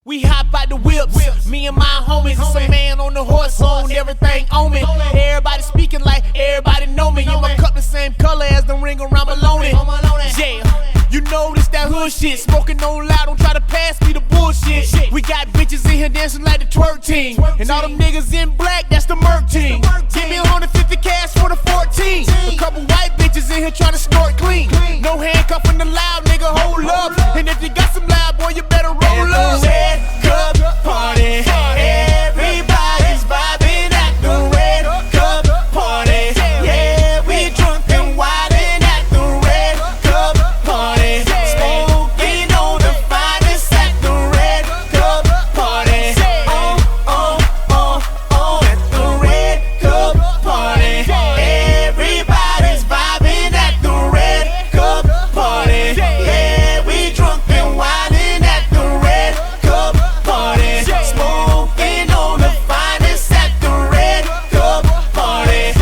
We hop out the whips, me and my homies. It's a man on the horse on everything on me. Everybody speaking like everybody know me. In my cup the same color as the ring around Maloney. Yeah, you know this that hood shit. Smoking on loud, don't try to pass me the bullshit. We got bitches in here dancing like the twerk team. And all them niggas in black, that's the Merc team. Give me 150 cash for the 14. A couple white bitches in here trying to snort clean. No handcuffing the loud, nigga, hold up. And if you got some loud, boy, you better roll up. Red cup party, everybody's vibing at the red cup party. Yeah, we drunk and wildin' at the red cup party. Smoking on the finest at the red cup party. At the red cup party. Everybody's vibing at the red cup party. Yeah, we drunk and wildin' at the red cup party. Smoking on the finest at the red cup party.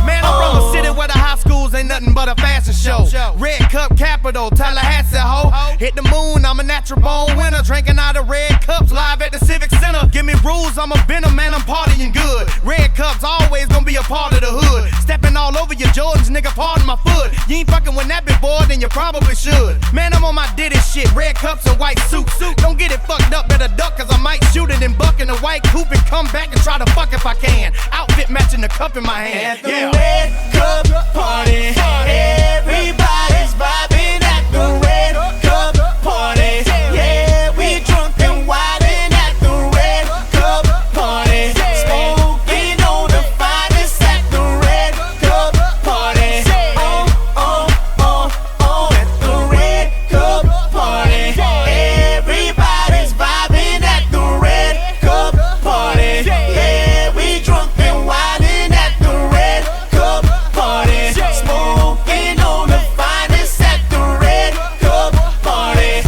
Man, I'm from a city where the high schools ain't nothing but a fashion show. Red cup capital, Tallahassee, ho. Hit the moon, I'm a natural born winner. Drinking out of red cups live at the Civic Center. Give me rules, I'm a venom, man, I'm partying good. Red cups always gonna be a part of the hood. Stepping all over your Jordans, nigga, pardon my foot. You ain't fucking with Nappy, boy, then you probably should. Man, I'm on my Diddy shit, red cups and white suits. Don't get it fucked up, better duck, cause I might shoot it and buck in a white coupe and come back and try to fuck if I can. Outfit matching the cup in my hand. At the red cup party, everybody's vibing at the red cup party. Yeah, we drunk and wildin' at the red cup party. Smoking on the finest at the red cup party. At the red cup party. Everybody's vibing at the red cup party. Yeah, we drunk and wildin' at the red cup party. Smoking on the finest at the red cup party.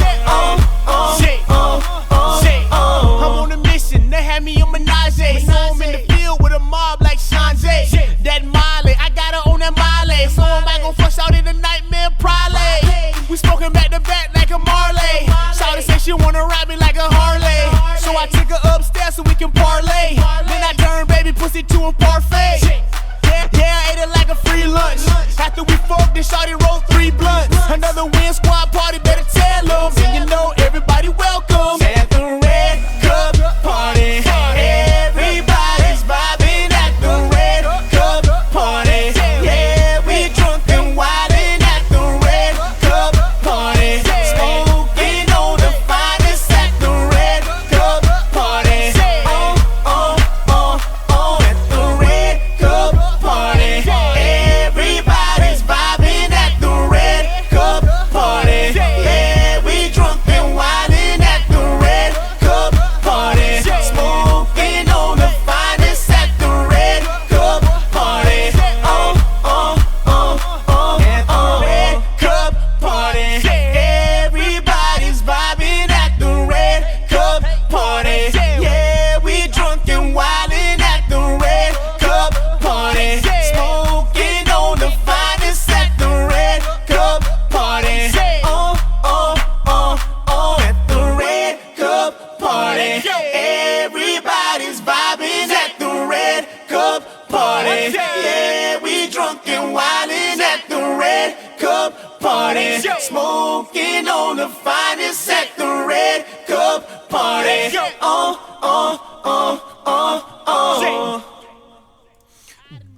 I'm on a mission, they had me on menage. So I'm in the field with a mob like Sanjay. That Miley, I got her on that Miley. So I'm back gon' flush out in the nightmare probably. We smoking back to back like a Marley. Shawty say she wanna ride me like a Harley. So I took her upstairs so we can parlay. Then I turned baby pussy to a parfait. Yeah, I ate it like a free lunch. After we fucked, then shawty rolled 3 blunts. Another win squad party, better tell them. And you know everybody welcome at the red cup party. Everybody's vibing at the red cup party. Yeah, we drunk and wildin' at the red cup party. Smoking on the finest at the red cup party. At the red cup party. Everybody's vibing at the red cup party. Yeah, we drunk and wildin' at the red cup party. Smoking on the finest at the red cup party. At the red cup party. Everybody's vibing at the red cup party. Yeah, we drunk and wildin' at the red cup party. Smoking on the finest at the red cup party. At the red cup party. Everybody's vibing at the red cup party. Yeah, we drunk and wildin' at the red cup party. Smoking on the finest at the red cup party.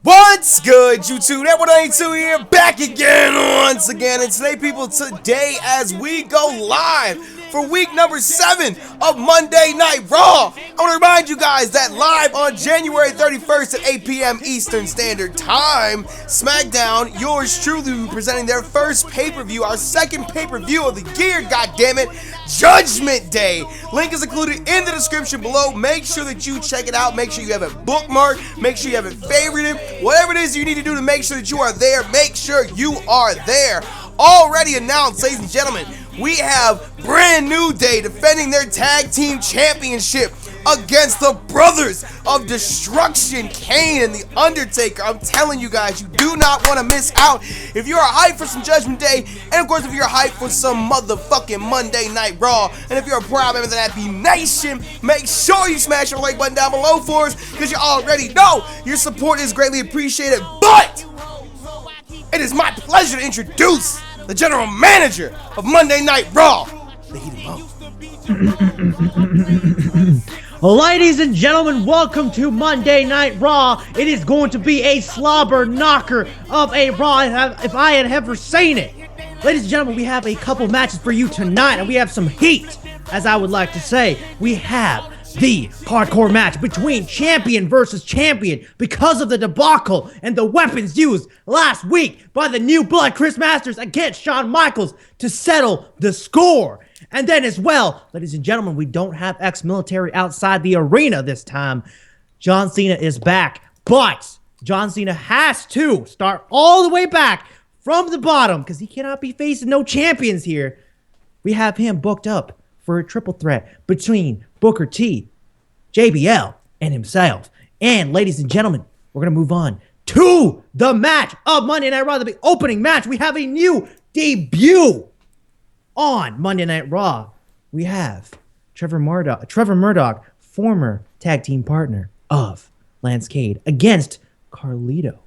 What's good, YouTube? That 182 here, back again once again. And today, people, today as we go live for week number 7 of Monday Night Raw, I want to remind you guys that live on January 31st at 8 p.m. Eastern Standard Time, SmackDown, yours truly, will be presenting their first pay-per-view, our second pay-per-view of the year, goddammit, Judgment Day. Link is included in the description below. Make sure that you check it out. Make sure you have it bookmarked. Make sure you have it favorited. Whatever it is you need to do to make sure that you are there, make sure you are there. Already announced, ladies and gentlemen, we have Brand New Day defending their tag team championship against the Brothers of Destruction, Kane and The Undertaker. I'm telling you guys, you do not want to miss out. If you're hyped for some Judgment Day, and of course if you're hyped for some motherfucking Monday Night Raw, and if you're a proud member of the Nappy Nation, make sure you smash your like button down below for us, because you already know your support is greatly appreciated. But it is my pleasure to introduce the general manager of Monday Night Raw, the Heated Mo. Ladies and gentlemen, welcome to Monday Night Raw. It is going to be a slobber knocker of a Raw if I had ever seen it. Ladies and gentlemen, we have a couple matches for you tonight, and we have some heat, as I would like to say. We have the hardcore match between champion versus champion because of the debacle and the weapons used last week by the New Blood Chris Masters against Shawn Michaels to settle the score. And then as well, ladies and gentlemen, we don't have ex-military outside the arena this time. John Cena is back, but John Cena has to start all the way back from the bottom because he cannot be facing no champions here. We have him booked up for a triple threat between Booker T, JBL, and himself. And ladies and gentlemen, we're going to move on to the match of Monday Night Raw, the big opening match. We have a new debut on Monday Night Raw. We have Trevor Murdoch, former tag team partner of Lance Cade, against Carlito.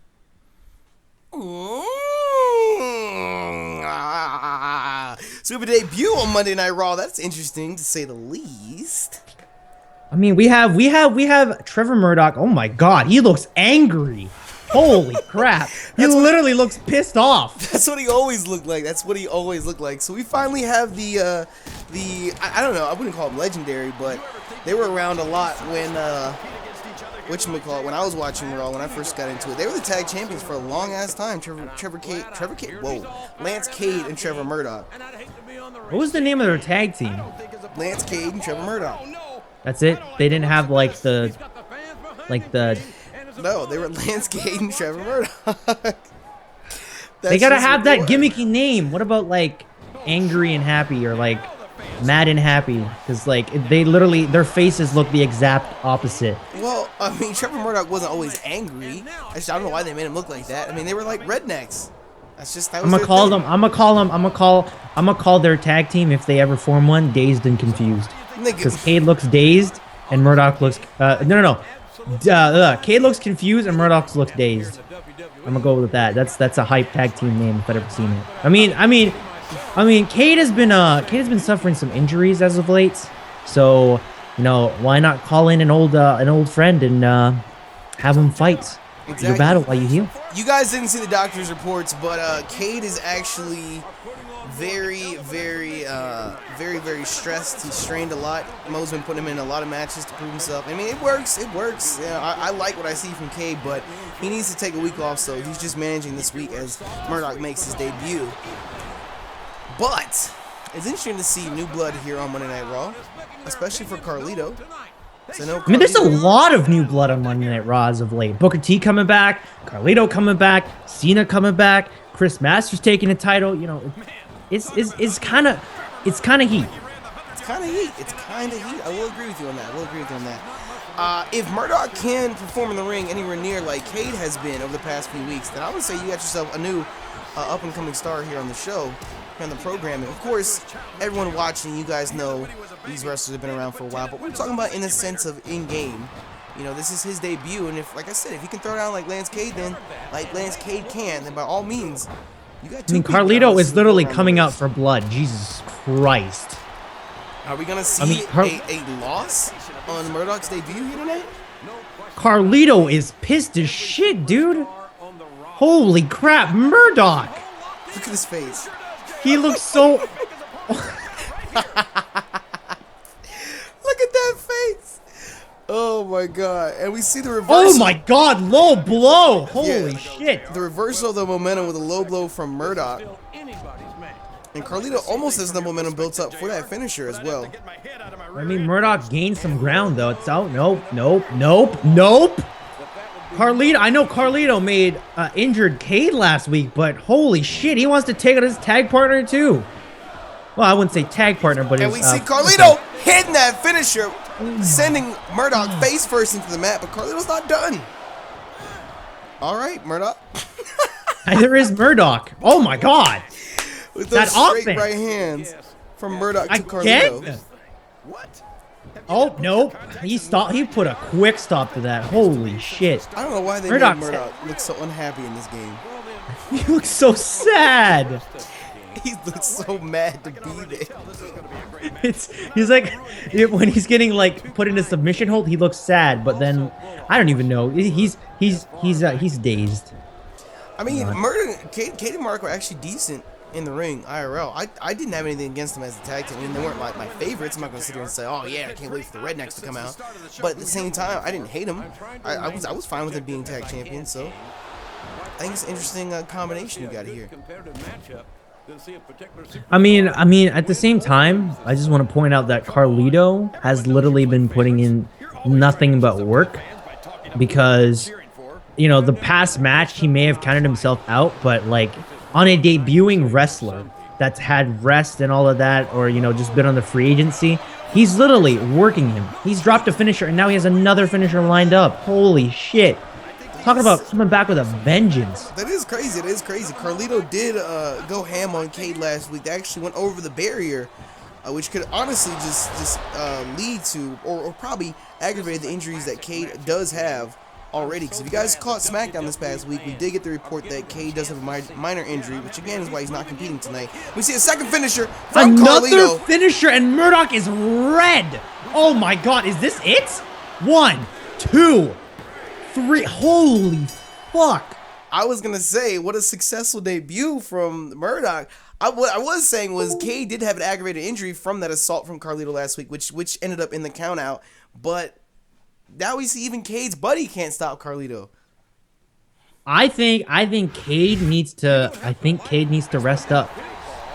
So we have a debut on Monday Night Raw. That's interesting to say the least. I mean, we have Trevor Murdoch. Oh my God, he looks angry. Holy crap! He literally looks pissed off. That's what he always looked like. So we finally have the I don't know. I wouldn't call them legendary, but they were around a lot when when I was watching Raw when I first got into it. They were the tag champions for a long ass time. Lance Cade and Trevor Murdoch. What was the name of their tag team? Lance Cade and Trevor Murdoch. That's it. They didn't have like the. No, they were Lance Cade and Trevor Murdoch. They gotta have that gimmicky name. What about like Angry and Happy or like Mad and Happy? Because like they literally, their faces look the exact opposite. Well, I mean, Trevor Murdoch wasn't always angry. I don't know why they made him look like that. I mean, they were like rednecks. That's just that was I'm gonna call their tag team, if they ever form one, Dazed and Confused. Because Cade looks dazed and Murdoch looks Cade looks confused and Murdoch looks dazed. I'm gonna go with that. That's a hype tag team name if I've ever seen it. I mean, Cade has been suffering some injuries as of late. So, you know, why not call in an old friend and have him fight your battle while you heal? You guys didn't see the doctor's reports, but Cade is actually very stressed. He's strained a lot. Mo's been putting him in a lot of matches to prove himself. I mean, it works. Yeah, I like what I see from Cade, but he needs to take a week off, so he's just managing this week as Murdoch makes his debut. But it's interesting to see new blood here on Monday Night Raw, especially for Carlito. I mean, there's a lot of new blood on Monday Night Raw as of late. Booker T coming back, Carlito coming back, Cena coming back, Chris Masters taking the title. You know, it's kind of heat. It's kind of heat. I will agree with you on that. If Murdoch can perform in the ring anywhere near like Cade has been over the past few weeks, then I would say you got yourself a new up-and-coming star here on the show, here on the programming. Of course, everyone watching, you guys know these wrestlers have been around for a while, but we're talking about in the sense of in-game. You know, this is his debut, and if, like I said, if he can throw down like Lance Cade, then like Lance Cade can, then by all means, you got. I mean, Carlito is literally coming out for blood. Jesus Christ. Are we gonna see a loss on Murdoch's debut here tonight? Carlito is pissed as shit, dude. Holy crap, Murdoch! Look at his face. He looks so. Look at that face. Oh my god. And we see the reversal. Oh my god, low blow. Holy shit. The reversal of the momentum with a low blow from Murdoch. And Carlito almost has the momentum built up for that finisher as well. I mean, Murdoch gained some ground though. It's out. Nope. Carlito, I know Carlito made injured Cade last week, but holy shit, he wants to take out his tag partner too. Well, I wouldn't say tag partner, but and we see Carlito hitting that finisher sending Murdoch face first into the mat, but Carlito's not done. All right, Murdoch. There is Murdoch. Oh my God. With those That straight offense. right hands from Murdoch to Again? Carlito. Oh, nope. He stopped. He put a quick stop to that. Holy shit. I don't know why they Murdoch's- made Murdoch look so unhappy in this game. He looks so sad. He looks so mad to be there. He's like, when he's getting like put in a submission hold, he looks sad, but then I don't even know. He's dazed. I mean, Cade and Mark were actually decent in the ring, IRL. I didn't have anything against them as a tag team. I mean, they weren't like my favorites. I'm not going to sit here and say, oh yeah, I can't wait for the Rednecks to come out. But at the same time, I didn't hate them. I was fine with them being tag champions, so I think it's an interesting combination you got here. I mean, at the same time, I just want to point out that Carlito has literally been putting in nothing but work because, you know, the past match he may have counted himself out, but like on a debuting wrestler that's had rest and all of that, or, you know, just been on the free agency, he's literally working him. He's dropped a finisher and now he has another finisher lined up. Holy shit. Talking about coming back with a vengeance. That is crazy. It is crazy. Carlito did go ham on Cade last week. They actually went over the barrier, which could honestly just lead to or probably aggravate the injuries that Cade does have already. Because if you guys caught SmackDown this past week, we did get the report that Cade does have a minor injury, which again is why he's not competing tonight. We see a second finisher from Another Carlito. finisher, and Murdoch is red. Oh my God, is this it? 1, 2, 3. Holy fuck. I was gonna say, what a successful debut from Murdoch. What I was saying was Cade did have an aggravated injury from that assault from Carlito last week, which ended up in the count out. But now we see even Cade's buddy can't stop Carlito. I think Cade needs to rest up.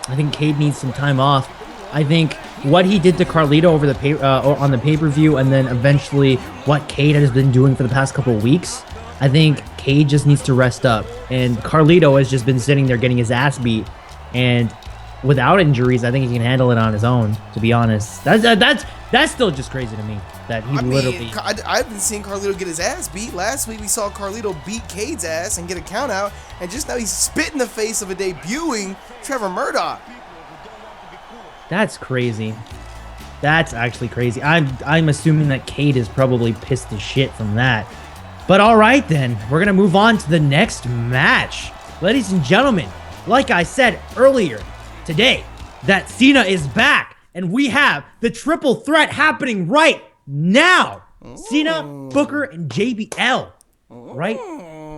I think Cade needs some time off. I think what he did to Carlito over the on the pay-per-view, and then eventually what Cade has been doing for the past couple of weeks, I think Cade just needs to rest up. And Carlito has just been sitting there getting his ass beat, and without injuries, I think he can handle it on his own. To be honest, that's still just crazy to me that he literally. I've been seeing Carlito get his ass beat. Last week we saw Carlito beat Cade's ass and get a count out, and just now he's spit in the face of a debuting Trevor Murdoch. That's crazy. That's actually crazy. I'm assuming that Cade is probably pissed as shit from that. But all right then, we're gonna move on to the next match, ladies and gentlemen. Like I said earlier today, that Cena is back, and we have the triple threat happening right now. Cena, Booker, and JBL. Right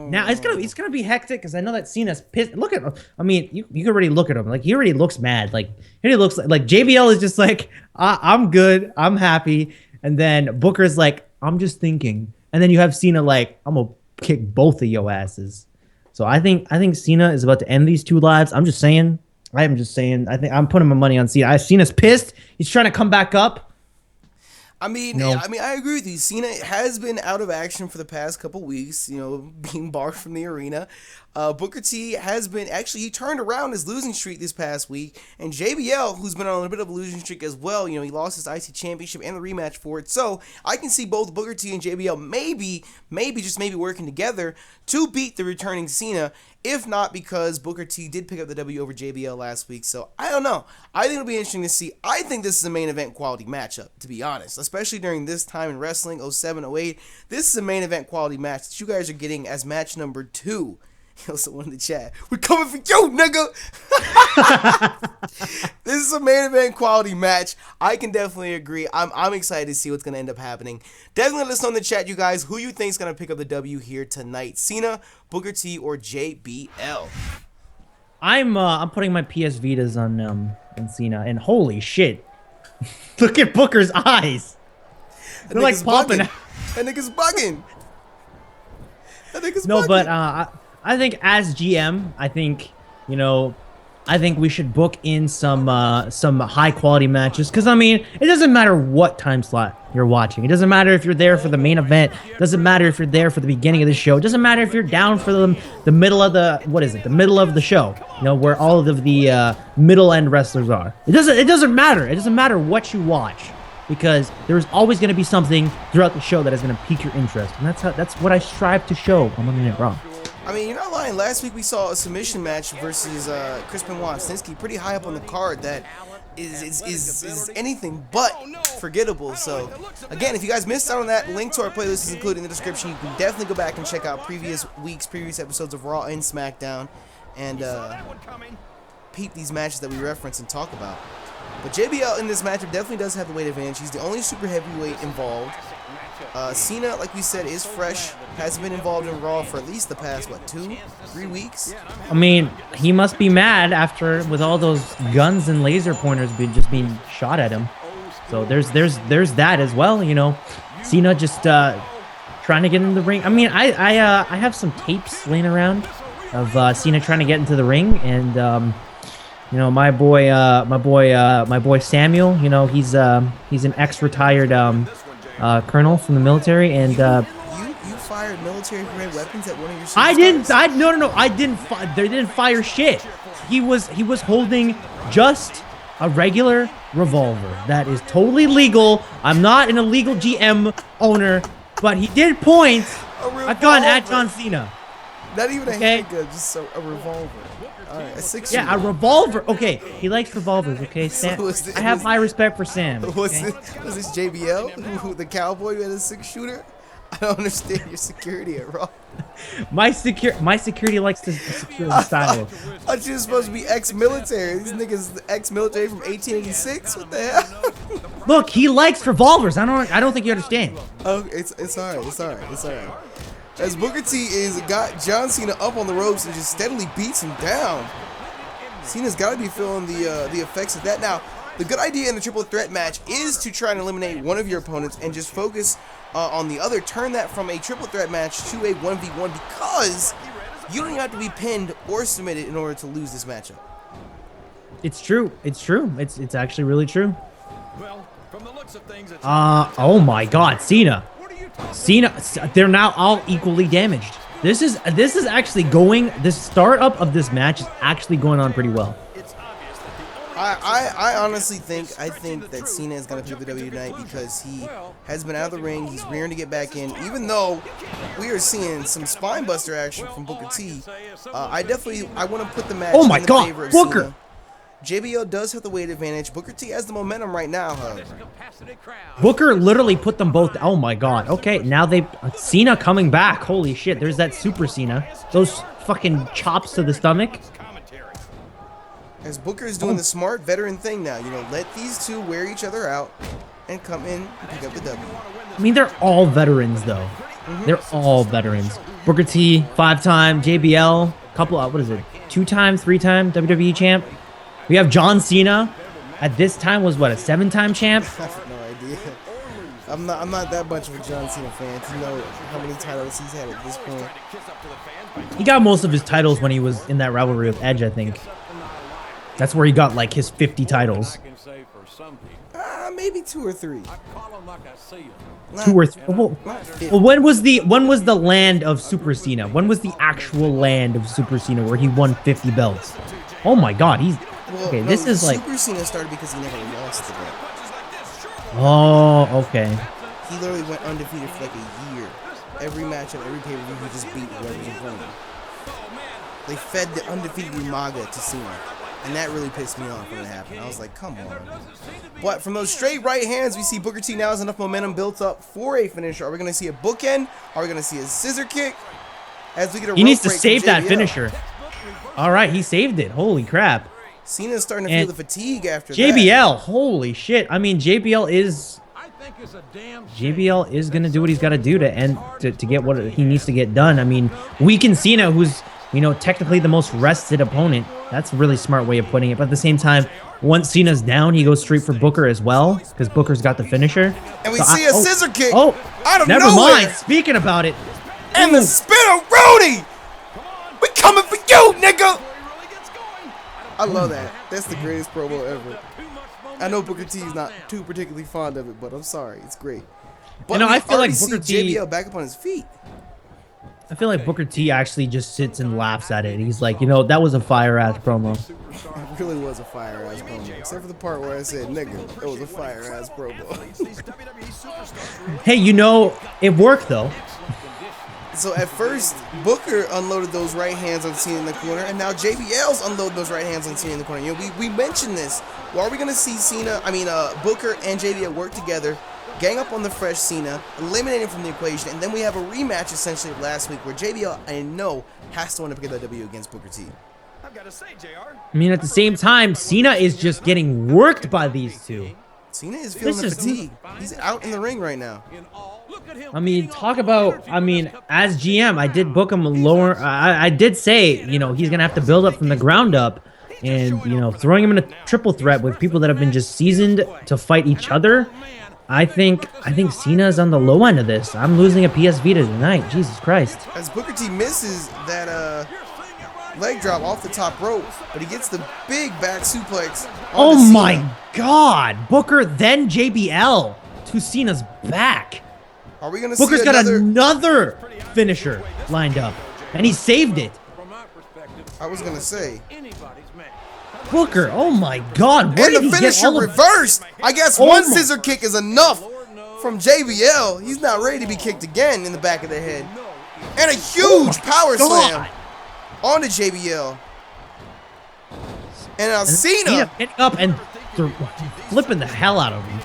now, it's gonna be hectic because I know that Cena's pissed. Look at him. I mean, you can already look at him. Like, he already looks mad. Like, he already looks like JBL is just like, I'm good, I'm happy, and then Booker's like, I'm just thinking, and then you have Cena like, I'm gonna kick both of your asses. So I think Cena is about to end these two lives. I'm just saying. I think I'm putting my money on Cena. Cena's pissed. He's trying to come back up. I mean, I agree with you. Cena has been out of action for the past couple weeks, you know, being barred from the arena. Booker T has been, actually, he turned around his losing streak this past week. And JBL, who's been on a bit of a losing streak as well, you know, he lost his IC championship and the rematch for it. So I can see both Booker T and JBL maybe working together to beat the returning Cena. If not, because Booker T did pick up the W over JBL last week. So, I don't know. I think it'll be interesting to see. I think this is a main event quality matchup, to be honest. Especially during this time in wrestling, 07, 08. This is a main event quality match that you guys are getting as match number 2. Yo, someone in the chat, we're coming for you, nigga! This is a main event quality match. I can definitely agree. I'm excited to see what's going to end up happening. Definitely let us know in the chat, you guys, who you think is going to pick up the W here tonight. Cena, Booker T, or JBL? I'm putting my PS Vitas on Cena, and holy shit. Look at Booker's eyes. They're like popping out. That nigga's bugging. No, but I think as GM, I think we should book in some high quality matches, because I mean, it doesn't matter what time slot you're watching. It doesn't matter if you're there for the main event. It doesn't matter if you're there for the beginning of the show. It doesn't matter if you're down for the middle of the middle of the show. You know, where all of the middle end wrestlers are. It doesn't matter. It doesn't matter what you watch. because there's always going to be something throughout the show that is going to pique your interest, and that's what I strive to show on Monday Night Raw. I mean, you're not lying. Last week we saw a submission match versus Chris Benoit Stinsky, pretty high up on the card. That is anything but forgettable. So, again, if you guys missed out on that, link to our playlist is included in the description. You can definitely go back and check out previous episodes of Raw and SmackDown, and peep these matches that we reference and talk about. But JBL in this matchup definitely does have the weight advantage. He's the only super heavyweight involved. Cena, like we said, is fresh. Hasn't been involved in Raw for at least the past, what, 2-3 weeks? I mean, he must be mad after with all those guns and laser pointers being shot at him. So there's that as well, you know. Cena just trying to get in the ring. I mean, I have some tapes laying around of Cena trying to get into the ring, and you know, my boy Samuel, you know, he's an ex-retired colonel from the military, and you fired military-grade weapons at one of your superstars? I didn't. They didn't fire shit. He was holding just a regular revolver that is totally legal. I'm not an illegal GM owner, but he did point a gun at John Cena. Not even a handgun, just a revolver. All right, a 6-shooter. Yeah, a revolver. Okay, he likes revolvers. Okay, Sam. So I have high respect for Sam. Okay? Was this JBL, the cowboy who had a 6-shooter? I don't understand your security at Raw. My security likes to secure the style. I thought you were supposed to be ex-military. These niggas ex-military from 1886. What the hell? Look, he likes revolvers. I don't think you understand. Oh, it's alright. It's alright. As Booker T got John Cena up on the ropes and just steadily beats him down. Cena's got to be feeling the effects of that. Now, the good idea in the triple threat match is to try and eliminate one of your opponents and just focus on the other. Turn that from a triple threat match to a 1v1, because you don't even have to be pinned or submitted in order to lose this matchup. It's true. It's true. It's actually really true. Oh my God, Cena, they're now all equally damaged. This is actually going. This startup of this match is actually going on pretty well. I honestly think that Cena is going to pick the W tonight because he has been out of the ring. He's rearing to get back in. Even though we are seeing some spine buster action from Booker T, I want to put the match. Oh my in the God, favor of Booker! Cena. JBL does have the weight advantage. Booker T has the momentum right now, however. Booker literally put them both. Oh my God. Okay, now Cena coming back. Holy shit! There's that Super Cena. Those fucking chops to the stomach. As Booker is doing the smart veteran thing now, you know, let these two wear each other out and come in and pick up the W. I mean, they're all veterans, though. They're all veterans. Booker T, 5-time. JBL, couple, what is it? 2-time, 3-time WWE champ. We have John Cena. At this time was, what, a 7-time champ? I have no idea. I'm not that much of a John Cena fan to know how many titles he's had at this point. He got most of his titles when he was in that rivalry with Edge, I think. That's where he got like his 50 titles. Maybe 2 or 3. 2 or 3. Well, when was the land of Super Cena? When was the actual land of Super Cena where he won 50 belts? Oh my God, this is like Super Cena started because he never lost the belt. Oh, okay. He literally went undefeated for like a year. Every matchup, every pay-per-view, he just beat whoever's in front of him. They fed the undefeated Umaga to Cena. And that really pissed me off when it happened. I was like, come on. But from those straight right hands, we see Booker T now has enough momentum built up for a finisher. Are we going to see a bookend? Are we going to see a scissor kick? As we get a He needs to save that finisher. All right, he saved it. Holy crap. Cena's starting to feel the fatigue after JBL, holy shit. I mean, JBL is going to do what he's got to do to get what he needs to get done. I mean, weaken Cena, who's, you know, technically the most rested opponent. That's a really smart way of putting it. But at the same time, once Cena's down, he goes straight for Booker as well, because Booker's got the finisher. And we see a scissor kick out of nowhere. Never mind. Speaking about it. And the Spinneroonie! We coming for you, nigga! I love that. That's the greatest promo ever. I know Booker T is not too particularly fond of it, but I'm sorry. It's great. But I feel like Booker T JBL back up on his feet. I feel like Booker T actually just sits and laughs at it. He's like, you know, that was a fire-ass promo. really was a fire-ass promo. Except for the part where I said, nigga, it was a fire-ass promo. Hey, it worked though. So at first, Booker unloaded those right hands on Cena in the corner, and now JBL's unloading those right hands on Cena in the corner. We mentioned this. Well, are we gonna see Booker and JBL work together, gang up on the fresh Cena, eliminate him from the equation, and then we have a rematch essentially of last week where JBL, I know, has to want to pick up that W against Booker T. I've got to say, JR. I mean, at the same time, Cena is just getting worked by these two. Cena is feeling the fatigue. He's out in the ring right now. I mean, as GM, I did book him lower. I did say, he's going to have to build up from the ground up. And, throwing him in a triple threat with people that have been just seasoned to fight each other. I think Cena's on the low end of this. I'm losing a PS Vita tonight. Jesus Christ. As Booker T misses that leg drop off the top rope, but he gets the big back suplex. Oh my God. Booker, then JBL to Cena's back. Are we gonna see Booker's got another finisher lined up, and he saved it. I was gonna say. Booker, oh my God, where did he the get finisher all of... reversed. I guess one scissor kick is enough from JBL. He's not ready to be kicked again in the back of the head. And a huge power slam onto JBL. And now Cena hitting up and flipping the hell out of him.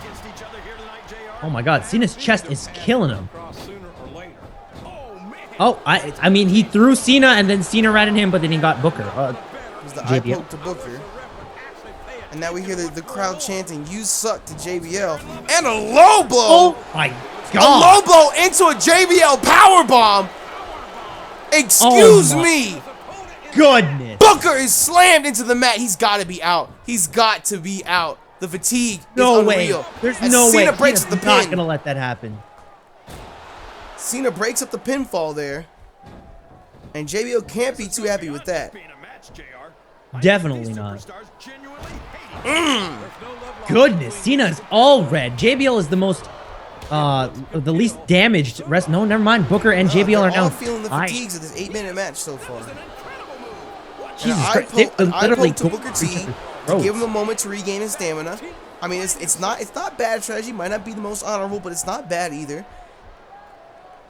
Oh my God, Cena's chest is killing him. Oh, I mean, he threw Cena and then Cena ran at him, but then he got Booker. It was the eye poke to Booker. And now we hear the crowd chanting, "You suck" to JBL. And a low blow. Oh my God. A low blow into a JBL powerbomb. Excuse me. Goodness. Booker is slammed into the mat. He's got to be out. He's got to be out. The fatigue no is way. unreal. There's As no Cena way. breaks up the not pin. gonna let that happen. Cena breaks up the pinfall there. And JBL can't be too happy with that. Definitely not. Goodness, Cena is all red. JBL is the most, the least damaged. No, never mind. Booker and JBL are now all feeling the fatigues of this 8-minute match so far. Jesus I Christ, they literally to Booker T to give him a moment to regain his stamina. I mean, it's not bad strategy. Might not be the most honorable, but it's not bad either.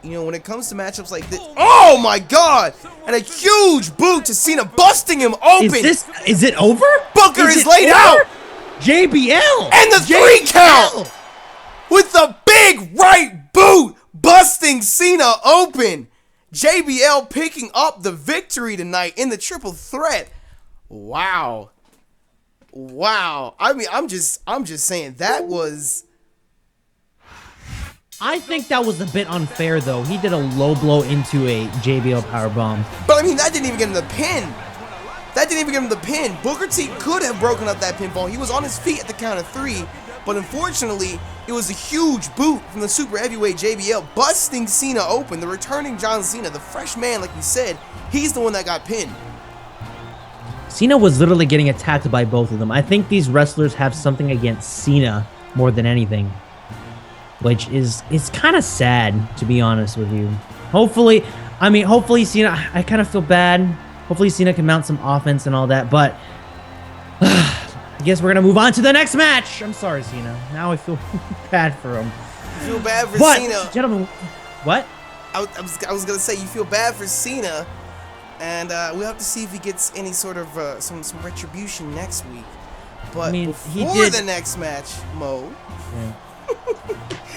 When it comes to matchups like this, oh my God! And a huge boot to Cena, busting him open. Is it over? Booker is laid out. JBL And the 3 count with the big right boot, busting Cena open. JBL picking up the victory tonight in the triple threat. Wow. I mean, I'm just saying that was. I think that was a bit unfair, though. He did a low blow into a JBL powerbomb. But I mean, that didn't even get him the pin. Booker T could have broken up that pinfall. He was on his feet at the count of 3, but unfortunately, it was a huge boot from the super heavyweight JBL, busting Cena open. The returning John Cena, the fresh man, like we said, he's the one that got pinned. Cena was literally getting attacked by both of them. I think these wrestlers have something against Cena more than anything, which is kind of sad, to be honest with you. Hopefully Cena, I kind of feel bad. Hopefully Cena can mount some offense and all that, but I guess we're going to move on to the next match. I'm sorry, Cena. Now I feel bad for him. You feel bad for Cena. Gentlemen, what? I was going to say, you feel bad for Cena, and we'll have to see if he gets any sort of some retribution next week. But before the next match, Mo... Yeah.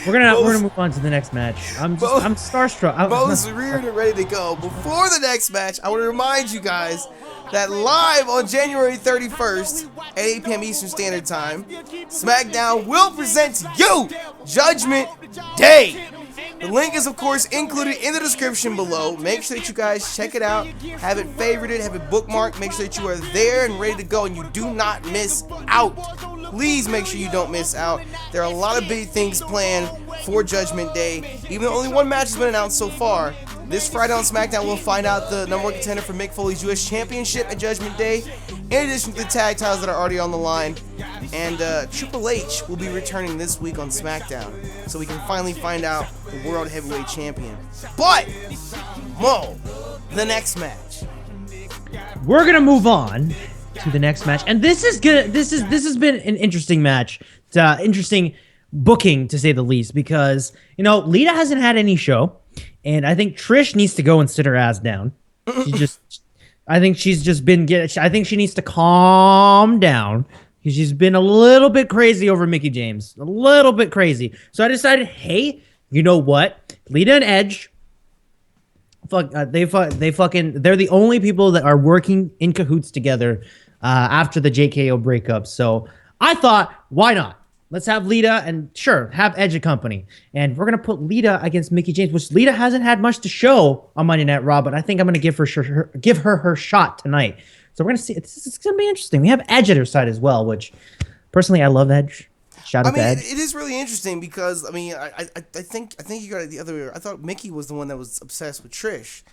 We're gonna move on to the next match. I'm starstruck. Mo's reared and ready to go. Before the next match, I want to remind you guys that live on January 31st at 8 p.m. Eastern Standard Time, SmackDown will present to you Judgment Day. The link is, of course, included in the description below. Make sure that you guys check it out, have it favorited, have it bookmarked. Make sure that you are there and ready to go and you do not miss out. Please make sure you don't miss out. There are a lot of big things planned for Judgment Day. Even though only one match has been announced so far, this Friday on SmackDown we'll find out the #1 contender for Mick Foley's U.S. Championship at Judgment Day, in addition to the tag titles that are already on the line. And Triple H will be returning this week on SmackDown, so we can finally find out the World Heavyweight Champion. But, Mo, the next match. We're going to move on to the next match, and this is good. This has been an interesting match. It's interesting booking to say the least, because Lita hasn't had any show, and I think Trish needs to go and sit her ass down. I think she's just been I think she needs to calm down. She's been a little bit crazy over Mickie James, a little bit crazy. So I decided, hey, you know what? Lita and Edge. They're the only people that are working in cahoots together after the JKO breakup. So I thought, why not? Let's have Lita and sure, have Edge accompany. And we're going to put Lita against Mickie James, which Lita hasn't had much to show on Monday Night Raw, but I think I'm going to give her her shot tonight. So we're going to see. It's going to be interesting. We have Edge at her side as well, which personally I love Edge. Shout out to Edge. It is really interesting because I think you got it the other way. I thought Mickie was the one that was obsessed with Trish,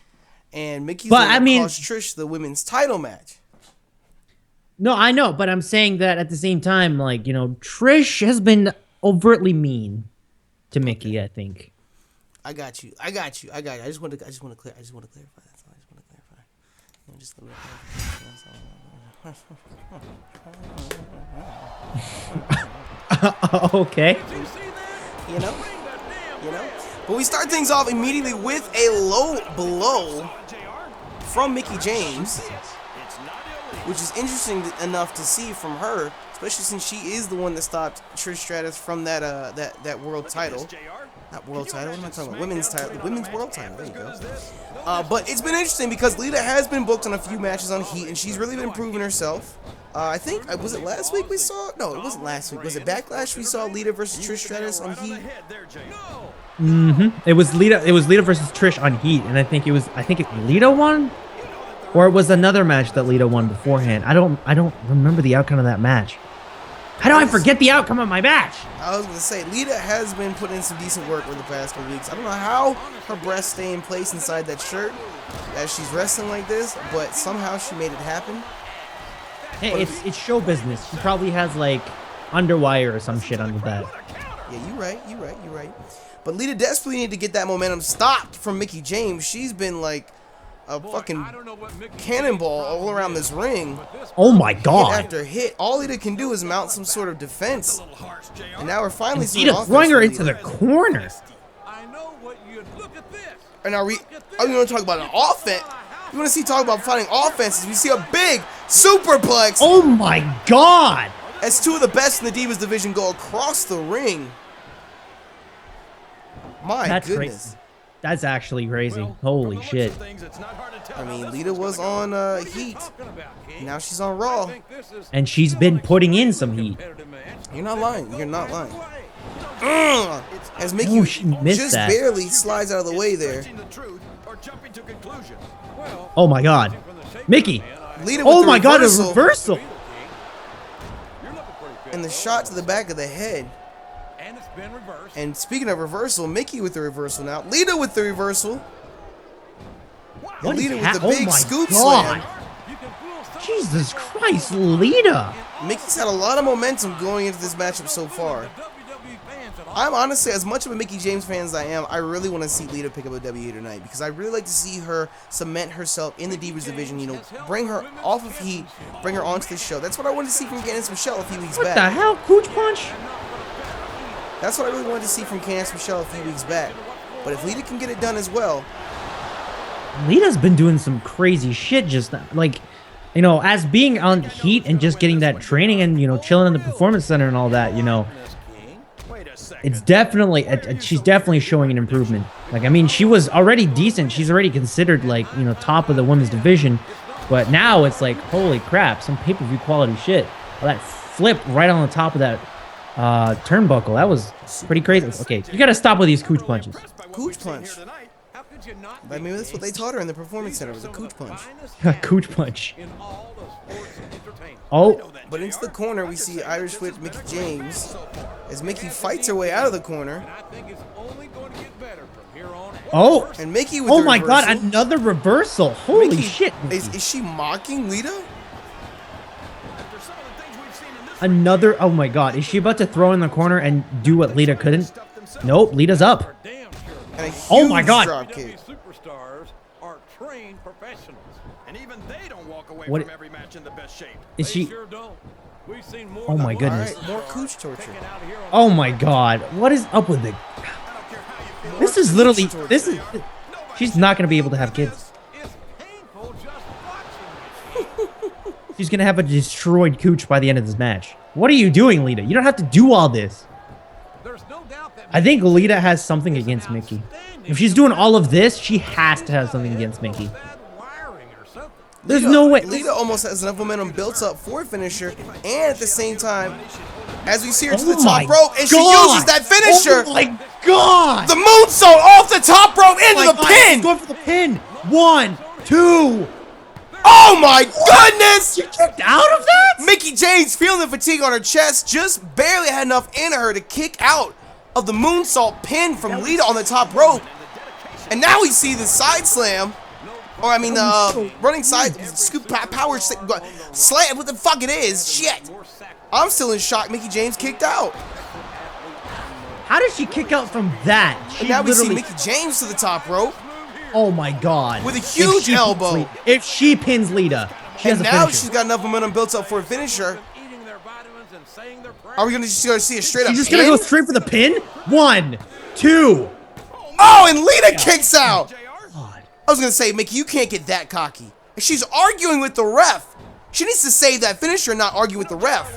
and Mickey's cost Trish the women's title match. No, I know, but I'm saying that at the same time, like, Trish has been overtly mean to Mickie, I think. I got you. I just want to clarify. That's all. I just want to clarify. Okay. You know. But we start things off immediately with a low blow from Mickie James, which is interesting enough to see from her, especially since she is the one that stopped Trish Stratus from that world title. Not world title, what am I talking about? Women's title, the women's world title, there you go. But it's been interesting because Lita has been booked on a few matches on Heat, and she's really been proving herself. I think, was it last week we saw? No, it wasn't last week. Was it Backlash we saw Lita versus Trish Stratus on Heat? It was Lita versus Trish on Heat, and I think Lita won? Or it was another match that Lita won beforehand. I don't remember the outcome of that match. How do I forget the outcome of my match? I was gonna say Lita has been putting in some decent work over the past couple weeks. I don't know how her breasts stay in place inside that shirt as she's wrestling like this, but somehow she made it happen. Hey, it's show business. She probably has like underwire or some shit under that. Yeah, you're right. But Lita desperately needed to get that momentum stopped from Mickie James. She's been like a fucking cannonball all around this ring. Oh my god. Hit after hit. All Lita can do is mount some sort of defense. And now we're finally seeing Lita throwing her into the corner. And are we want to talk about an offense? You want to talk about fighting offenses? We see a big superplex. Oh my god. As two of the best in the Divas division go across the ring. That's goodness. Crazy. That's actually crazy. Holy shit. I mean, Lita was on Heat. Now she's on Raw. And she's been putting in some heat. You're not lying. As Mickie just barely slides out of the way there. Oh my god. Mickie. Lita with my god, a reversal. And the shot to the back of the head. And speaking of reversal, Mickie with the reversal now. Lita with the reversal. And Lita with the big scoop slam. Jesus Christ, Lita. Mickey's had a lot of momentum going into this matchup so far. I'm honestly, as much of a Mickie James fan as I am, I really want to see Lita pick up a W tonight because I really like to see her cement herself in the Divas division, bring her off of Heat, bring her onto the show. That's what I wanted to see from Candice Michelle a few weeks back. What the hell? Cooch punch? That's what I really wanted to see from Candice Michelle a few weeks back. But if Lita can get it done as well. Lita's been doing some crazy shit just like, as being on Heat and just getting that training and, chilling in the Performance Center and all that, it's definitely, she's definitely showing an improvement. Like, I mean, she was already decent. She's already considered like, top of the women's division. But now it's like, holy crap, some pay-per-view quality shit. Well, that flip right on the top of that turnbuckle. That was pretty crazy. Okay, you gotta stop with these cooch punches. Cooch punch. I mean, that's what they taught her in the Performance Center, was a cooch punch. Cooch punch. Oh. But into the corner, we see Irish Whip Mickie James as Mickie fights her way out of the corner. Oh. And Mickie with the reversal. God, another reversal. Holy Mickie, shit. Is she mocking Lita? Oh my god. Is she about to throw in the corner and do what Lita couldn't? Nope, Lita's up. And a huge oh my god. Drop kick. And even they don't walk away What- from every match in the best shape. Is she? Sure don't. We've seen more Oh my All goodness. right, more cooch torture. Oh my god. What is up with the? This is literally. This is. She's not gonna be able to have kids. It's painful just watching. She's gonna have a destroyed cooch by the end of this match. What are you doing, Lita? You don't have to do all this. There's no doubt that I think Lita has something against Mickey. If she's doing all of this, she has to have something against Mickey. bad wiring or something. There's no way. Lita almost has enough momentum built up for a finisher, and at the same time, as we see her to the Oh my top rope, and she God. uses that finisher, Oh my god! the moonsault off the top rope into Oh my the God, pin. she's going for the pin. 1, 2. Oh my goodness! She kicked out of that? Mickie James, feeling the fatigue on her chest, just barely had enough in her to kick out of the moonsault pin from Lita on the top rope. And now we see the side slam, or I mean the running side scoop power slam. What the fuck it is? Shit! I'm still in shock. Mickie James kicked out, How did she kick out from that? She and now we see literally. Mickie James to the top rope. Oh my god. With a If huge she pins elbow. Lita- If she pins Lita, she has And a now finisher. she's got enough momentum built up for a finisher. Eating their vitamins and saying their prayers. Are we just gonna see a straight up She's just pin? gonna go straight for the pin? 1, 2. Oh, and Lita kicks out. God. I was gonna say, Mickey, you can't get that cocky. She's arguing with the ref. She needs to save that finisher and not argue with the ref.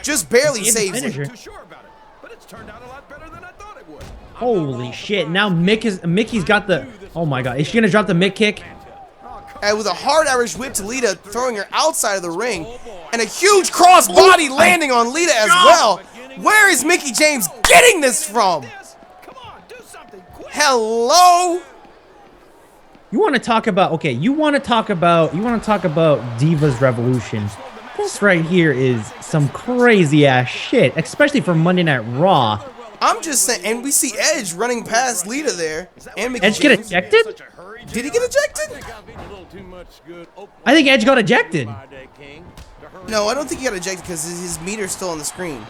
Just barely Save the saves it. finisher. Too sure about it, but it's turned out a lot better than I thought it would. Holy shit. Now Mickey's got the. Oh my god. Is she gonna drop the Mick kick? And with a hard Irish whip to Lita, throwing her outside of the ring, and a huge cross body landing on Lita as well. Where is Mickie James getting this from? Come on, do something quick. Hello? You want to talk about you want to talk about Divas Revolution. This right here is some crazy ass shit, especially for Monday Night Raw. I'm just saying, and we see Edge running past Lita there, and Mickie Edge get James. ejected? Did he get ejected? I think Edge got ejected. No, I don't think he got ejected because his meter's still on the screen.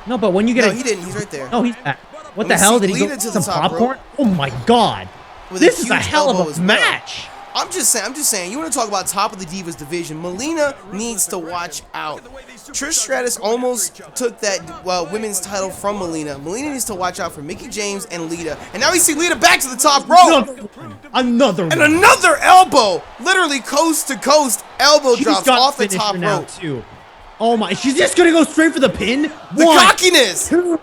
No, but when you get No, he didn't. He's right there. No, he's what me the hell see did he go Lita to the some top rope. popcorn? Oh my god. With This is a huge hell elbow of as a well. match. I'm just saying, you want to talk about top of the Divas division, Melina needs to watch out. Trish Stratus almost took that women's title from Melina. Melina needs to watch out for Mickie James and Lita. And now we see Lita back to the top rope. Another And one. another elbow. Literally coast to coast elbow She's drops got off the finisher top now rope. too. Oh my, she's just gonna go straight for the pin. The One, cockiness. two.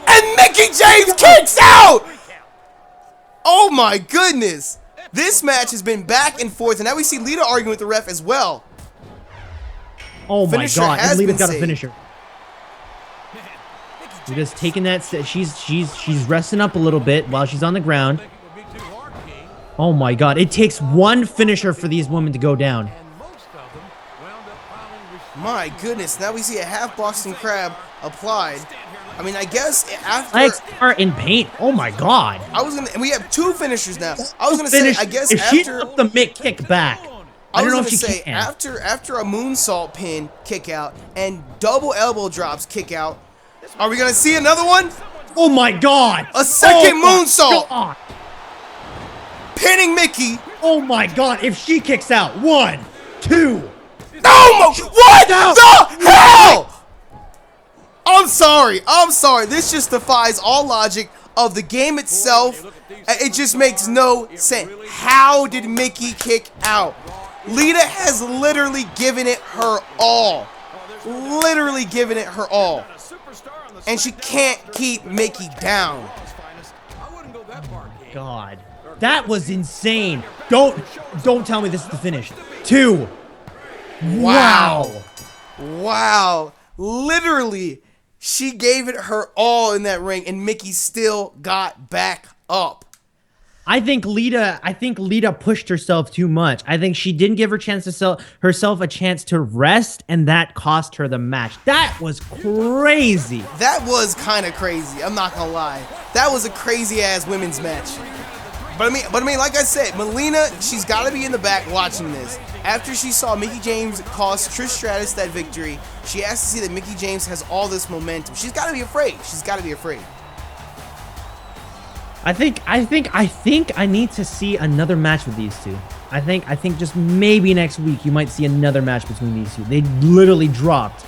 And Mickie James kicks out. Oh my goodness. This match has been back and forth, and now we see Lita arguing with the ref as well. Oh my Finisher god, has and Lita's been got a saved. finisher. We're just taking that. She's resting up a little bit while she's on the ground. Oh my god, it takes one finisher for these women to go down. My goodness, now we see a half Boston Crab applied. I mean, I guess after Legs are in paint. Oh my god. and we have two finishers now. I was gonna say, I guess if she after took the Mick kick back, I was don't know gonna if she say can. after a moonsault pin kick out and double elbow drops kick out, are we gonna see another one? Oh my god. A second Oh my moonsault. God. Pinning Mickey. Oh my god, if she kicks out. 1, 2. Oh my, what No. the hell? I'm sorry. This just defies all logic of the game itself. It just makes no sense. How did Mickey kick out? Lita has literally given it her all. Literally given it her all. And she can't keep Mickey down. God. That was insane. Don't tell me this is the finish. 2. Wow. Wow. Literally, she gave it her all in that ring, and Mickey still got back up. I think Lita pushed herself too much. I think she didn't give herself a chance to rest, and that cost her the match. That was crazy. That was kind of crazy. I'm not gonna lie. That was a crazy ass women's match. But I mean, like I said, Melina, she's got to be in the back watching this. After she saw Mickie James cost Trish Stratus that victory, she has to see that Mickie James has all this momentum. She's got to be afraid. She's got to be afraid. I think I need to see another match with these two. I think just maybe next week you might see another match between these two. They literally dropped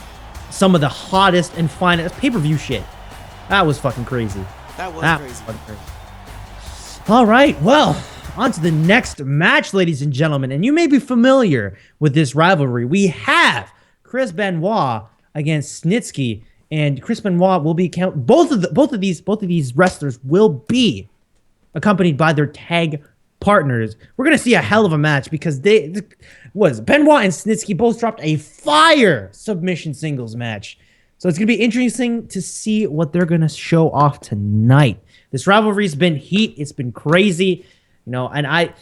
some of the hottest and finest pay-per-view shit. That was fucking crazy. That was crazy. Fucking crazy. All right, well, on to the next match, ladies and gentlemen. And you may be familiar with this rivalry. We have Chris Benoit against Snitsky, and Chris Benoit will be both of these wrestlers will be accompanied by their tag partners. We're gonna see a hell of a match because Benoit and Snitsky both dropped a fire submission singles match. So it's gonna be interesting to see what they're gonna show off tonight. This rivalry's been heat. It's been crazy, you know, and I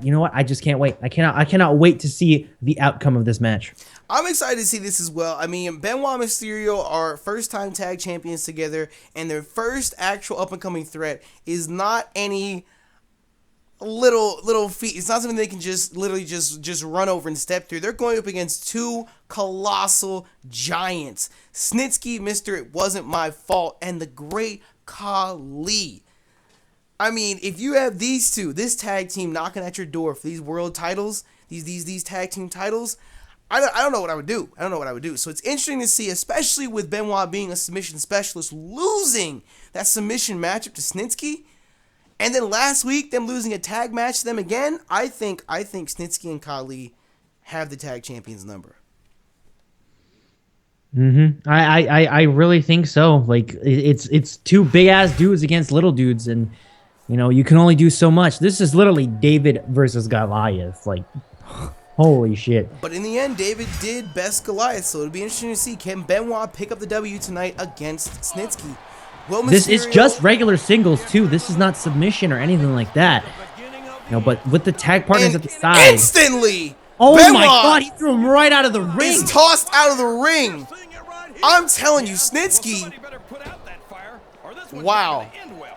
you know what? I just can't wait. I cannot wait to see the outcome of this match. I'm excited to see this as well. I mean, Benoit and Mysterio are first-time tag champions together, and their first actual up-and-coming threat is not any little feat. It's not something they can just literally just run over and step through. They're going up against two colossal giants. Snitsky, Mr. It Wasn't My Fault, and the great Khali. I mean, if you have these two, this tag team knocking at your door for these world titles, these tag team titles, I don't know what I would do. I don't know what I would do. So it's interesting to see, especially with Benoit being a submission specialist, losing that submission matchup to Snitsky. And then last week, them losing a tag match to them again. I think Snitsky and Khali have the tag champions number. I really think so. Like it's two big ass dudes against little dudes, and you know you can only do so much. This is literally David versus Goliath. Like, holy shit. But in the end, David did best Goliath, so it'll be interesting to see, can Benoit pick up the W tonight against Snitsky? This is just regular singles too. This is not submission or anything like that. You know, but with the tag partners at the side. Instantly! Oh Benoit my god, he threw him right out of the ring. He's tossed out of the ring. I'm telling you, Snitsky. Wow.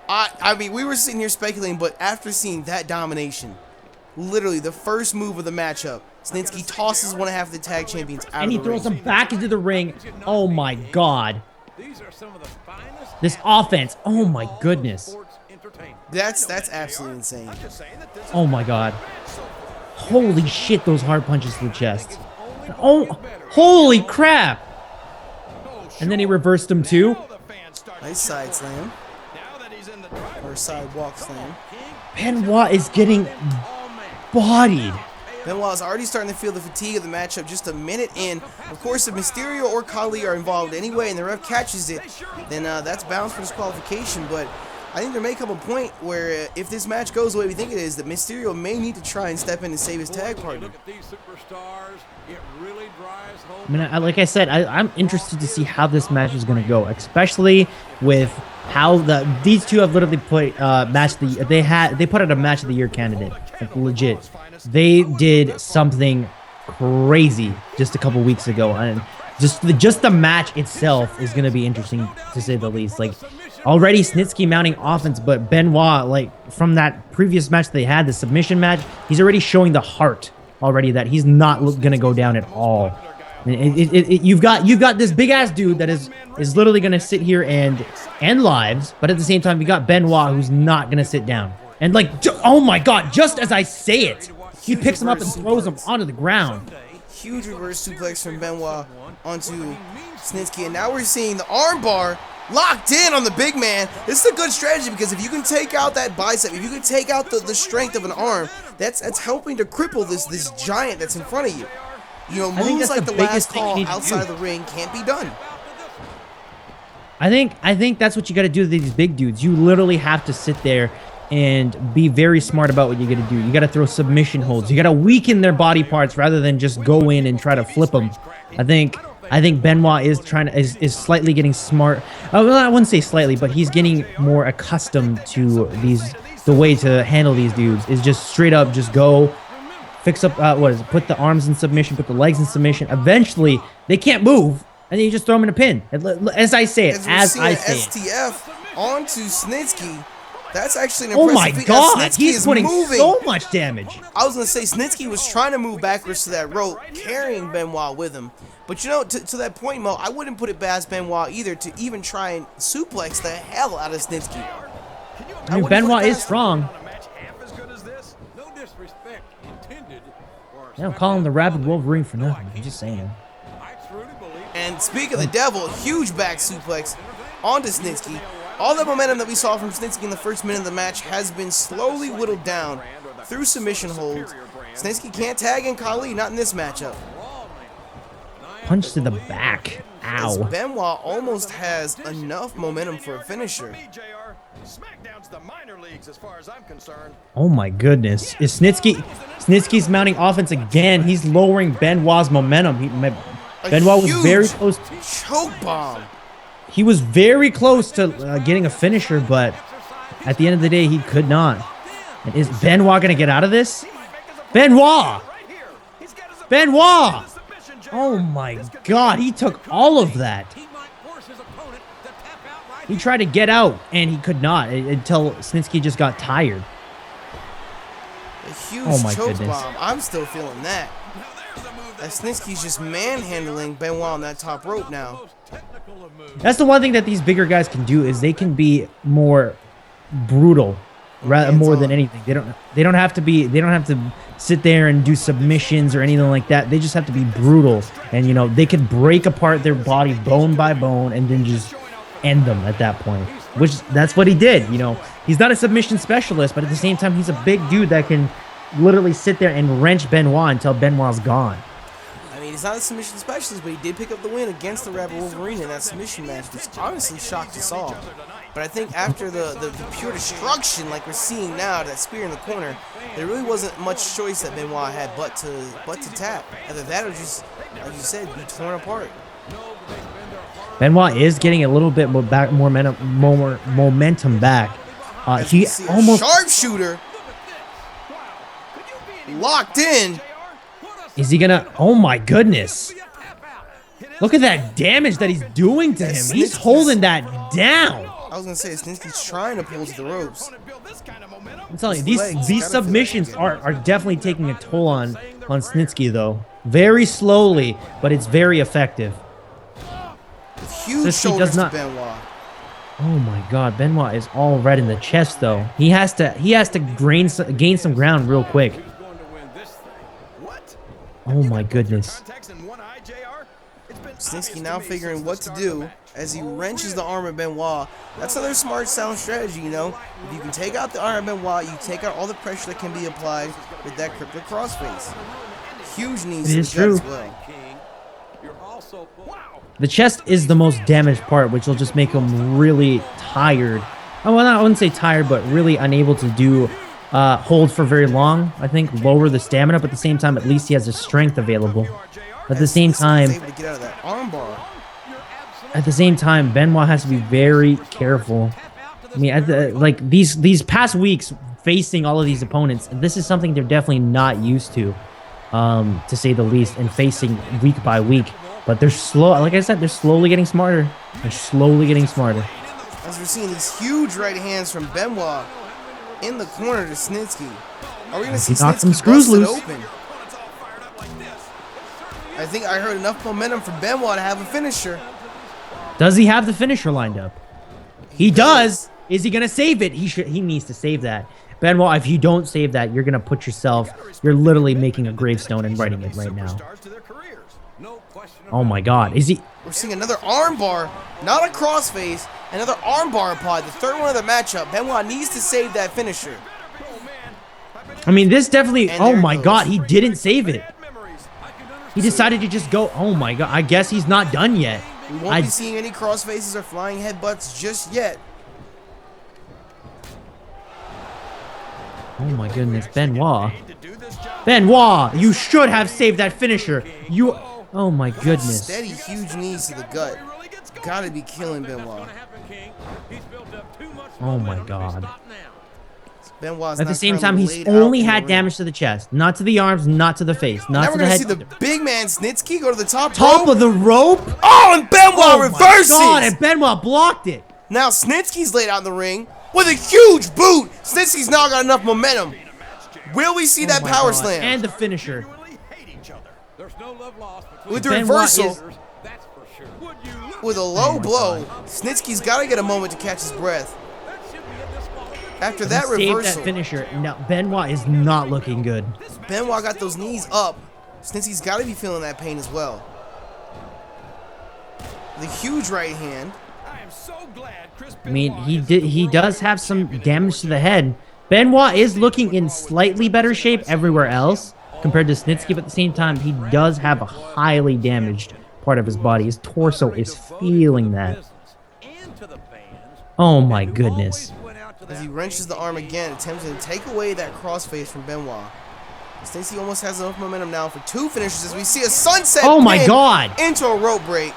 I mean, we were sitting here speculating, but after seeing that domination, literally the first move of the matchup, Snitsky tosses one half of the tag champions out of the ring. And he throws him back into the ring. Oh my god. This offense. Oh my goodness. That's absolutely insane. Oh my god. Holy shit, those hard punches to the chest. Oh, holy crap. And then he reversed him too. Nice side slam. Or sidewalk slam. Benoit is getting bodied. Benoit's already starting to feel the fatigue of the matchup just a minute in. Of course, if Mysterio or Khali are involved anyway and the ref catches it, then that's bounds for disqualification. But I think there may come a point where if this match goes the way we think it is, that Mysterio may need to try and step in and save his tag partner. I mean, like I said, I'm interested to see how this match is going to go, especially with how these two have literally put they put out a match of the year candidate, like legit. They did something crazy just a couple weeks ago, and just the match itself is going to be interesting to say the least. Like, already Snitsky mounting offense, but Benoit, like from that previous match they had, the submission match, he's already showing the heart already that he's not going to go down at all. You've got this big ass dude that is literally going to sit here and end lives, but at the same time you got Benoit who's not going to sit down. And like, oh my god, just as I say it, he picks him up and throws him onto the ground. Huge reverse suplex from Benoit onto Snitsky, and now we're seeing the armbar locked in on the big man. This is a good strategy because if you can take out that bicep, if you can take out the strength of an arm, that's helping to cripple this giant that's in front of you. You know, moves like the last call outside of the ring can't be done. I think that's what you got to do to these big dudes. You literally have to sit there and be very smart about what you're going to do. You got to throw submission holds. You got to weaken their body parts rather than just go in and try to flip them. I think Benoit is is slightly getting smart. Well, I wouldn't say slightly, but he's getting more accustomed to the way to handle these dudes is just straight up just go fix up put the arms in submission, put the legs in submission. Eventually they can't move, and then you just throw them in a pin. As I say it, as I say it. STF onto Snitsky. That's actually an oh impressive my feat. god, he's putting so much damage. I was going to say, Snitsky was trying to move backwards to that rope, carrying Benoit with him. But you know, to that point, Mo, I wouldn't put it past Benoit either to even try and suplex the hell out of Snitsky. I mean, Benoit is strong. They don't call him the Rabid Wolverine for nothing. I'm just saying. And speaking of the devil, huge back suplex onto Snitsky. All the momentum that we saw from Snitsky in the first minute of the match has been slowly whittled down through submission holds. Snitsky can't tag in Khali, not in this matchup. Punch to the back. As Ow. Benoit almost has enough momentum for a finisher. SmackDown's the minor leagues as far as I'm concerned. Oh my goodness. Is Snitsky's mounting offense again. He's lowering Benoit's momentum. Benoit was very close. Choke bomb. He was very close to getting a finisher, but at the end of the day, he could not. And is Benoit going to get out of this? Benoit! Benoit! Oh my god, he took all of that. He tried to get out, and he could not until Snitsky just got tired. A huge Oh my choke goodness. bomb. I'm still feeling that. As Snitsky's just manhandling Benoit on that top rope now. That's the one thing that these bigger guys can do is they can be more brutal, more than anything. They don't have to sit there and do submissions or anything like that. They just have to be brutal, and you know they can break apart their body bone by bone and then just end them at that point. Which that's what he did. You know, he's not a submission specialist, but at the same time he's a big dude that can literally sit there and wrench Benoit until Benoit's gone. I mean, he's not a submission specialist, but he did pick up the win against the Rabid Wolverine in that submission match, which honestly shocked us all. But I think after the pure destruction like we're seeing now, that spear in the corner, there really wasn't much choice that Benoit had but to tap. Either that or just, like you said, be torn apart. Benoit is getting a little bit more momentum back. He almost sharpshooter locked in. is he gonna? Oh my goodness! Look at that damage that he's doing to him. He's holding that down. I was gonna say Snitsky's trying to pull to the ropes. I'm telling you, these submissions are definitely taking a toll on Snitsky though. Very slowly, but it's very effective. Huge Snitsky shoulders does not. to Benoit. Oh my God, Benoit is all red in the chest though. He has to gain some ground real quick. Oh my goodness. Snitsky now figuring what to do as he wrenches the arm of Benoit. That's another smart, sound strategy, you know. If you can take out the arm of Benoit, you take out all the pressure that can be applied with that cryptic crossface. Huge knees to the gut as well. The chest is the most damaged part, which will just make him really tired. Oh, well, I wouldn't say tired, but really unable to do hold for very long. I think lower the stamina, but at the same time, at least he has the strength available. At the same time, Able to get out of that armbar. at the same time, Benoit has to be very careful. I mean, like these past weeks facing all of these opponents, this is something they're definitely not used to say the least, and facing week by week. But they're slow. Like I said, they're slowly getting smarter. They're slowly getting smarter. As we're seeing these huge right hands from Benoit in the corner to Snitsky. Are we going to see knocked some Snitsky screws busted loose. open? I think I heard enough momentum from Benoit to have a finisher. Does he have the finisher lined up? He does. Is he gonna save it? He needs to save that. Benoit, if you don't save that, you're gonna put yourself. You're literally making a gravestone and writing it right now. Oh my God! Is he? We're seeing another armbar, not a crossface, another armbar applied. The third one of the matchup. Benoit needs to save that finisher. I mean, this definitely. And Oh there it my goes. God! He didn't save it. He decided to just go. Oh my God! I guess he's not done yet. We won't be seeing any crossfaces or flying headbutts just yet. Oh my goodness, Benoit. Benoit, you should have saved that finisher. You. Oh my goodness. Steady, huge knees to the gut. Gotta be killing Benoit. Oh my God. Benoit's At the not same currently time, he's laid out only in the had ring. damage to the chest, not to the arms, not to the face, Now not we're to the gonna head. see the big man Snitsky go to the top Top rope. of the rope. Oh, and Benoit Oh reverses. my God! And Benoit blocked it. Now Snitsky's laid out in the ring with a huge boot. Snitsky's now got enough momentum. Will we see that Oh my power God. slam? And the finisher. With the Benoit reversal, is- with a low my blow, Snitsky's got to get a moment to catch his breath. After that Saved reversal, that finisher. Now, Benoit is not looking good. Benoit got those knees up. Snitsky's got to be feeling that pain as well. The huge right hand. I am so glad Chris I mean, Benoit he does have some damage to the head. Benoit is looking in slightly better shape everywhere else compared to Snitsky, but at the same time, he does have a highly damaged part of his body. His torso is feeling that. Oh my goodness. As he wrenches the arm again, attempting to take away that crossface from Benoit. Snitsky almost has enough momentum now for 2 finishes as we see a sunset Oh my pin God. into a rope break.